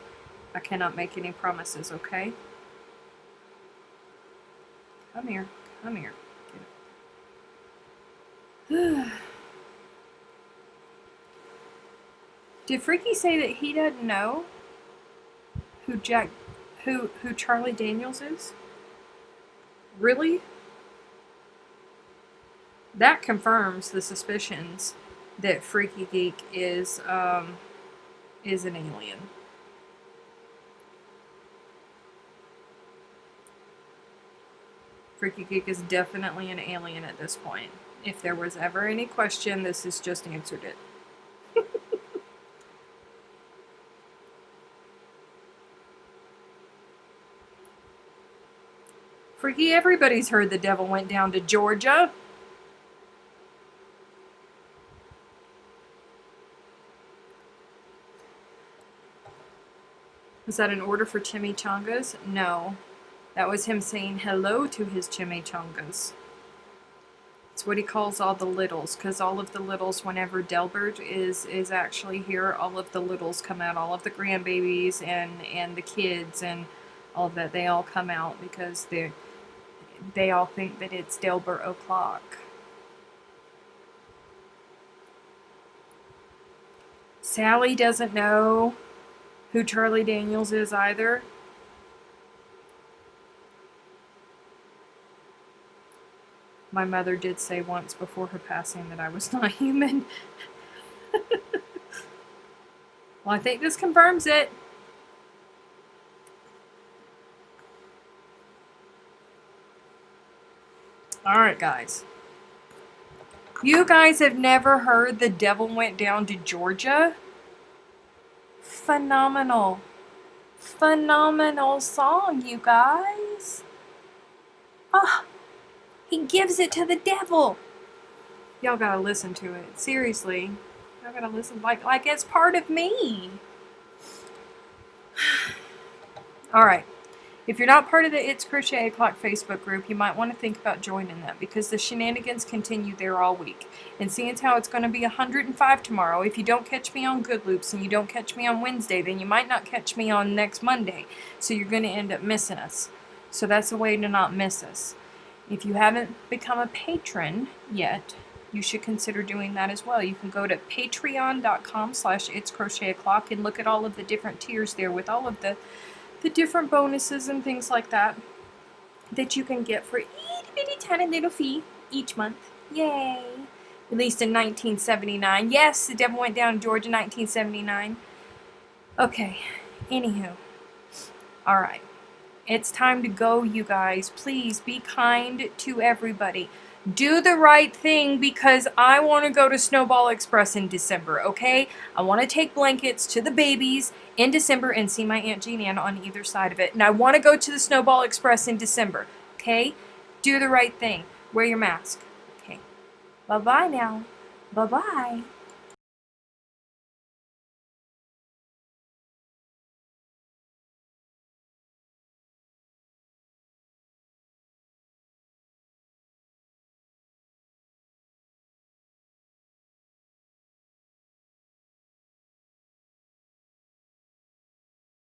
I cannot make any promises, okay? Come here. Come here. Did Freaky say that he doesn't know who Charlie Daniels is? Really? That confirms the suspicions that Freaky Geek is an alien. Freaky Geek is definitely an alien at this point. If there was ever any question, this has just answered it. Freaky, everybody's heard the devil went down to Georgia. Was that an order for chimichangas? No. That was him saying hello to his chimichangas. It's what he calls all the littles, because all of the littles, whenever Delbert is actually here, all of the littles come out, all of the grandbabies and the kids and all of that, they all come out because they all think that it's Delbert o'clock. Sally doesn't know who Charlie Daniels is either. My mother did say once before her passing that I was not human. Well, I think this confirms it. Alright, guys. You guys have never heard The Devil Went Down to Georgia? Phenomenal. Phenomenal song, you guys. Ah, he gives it to the devil. Y'all gotta listen to it. Seriously. Y'all gotta listen like it's part of me. Alright. If you're not part of the It's Crochet O'Clock Facebook group, you might want to think about joining that because the shenanigans continue there all week. And seeing as how it's going to be 105 tomorrow, if you don't catch me on Good Loops and you don't catch me on Wednesday, then you might not catch me on next Monday. So you're going to end up missing us. So that's a way to not miss us. If you haven't become a patron yet, you should consider doing that as well. You can go to patreon.com/itscrochetoclock and look at all of the different tiers there with all of the different bonuses and things like that you can get for itty bitty tiny little fee each month. Yay! Released in 1979. Yes, The Devil Went Down to Georgia, 1979. Okay, anywho. Alright. It's time to go, you guys. Please be kind to everybody. Do the right thing because I want to go to Snowball Express in December, okay? I want to take blankets to the babies in December and see my Aunt Jean Ann on either side of it. And I want to go to the Snowball Express in December, okay? Do the right thing. Wear your mask. Okay. Bye-bye now. Bye-bye.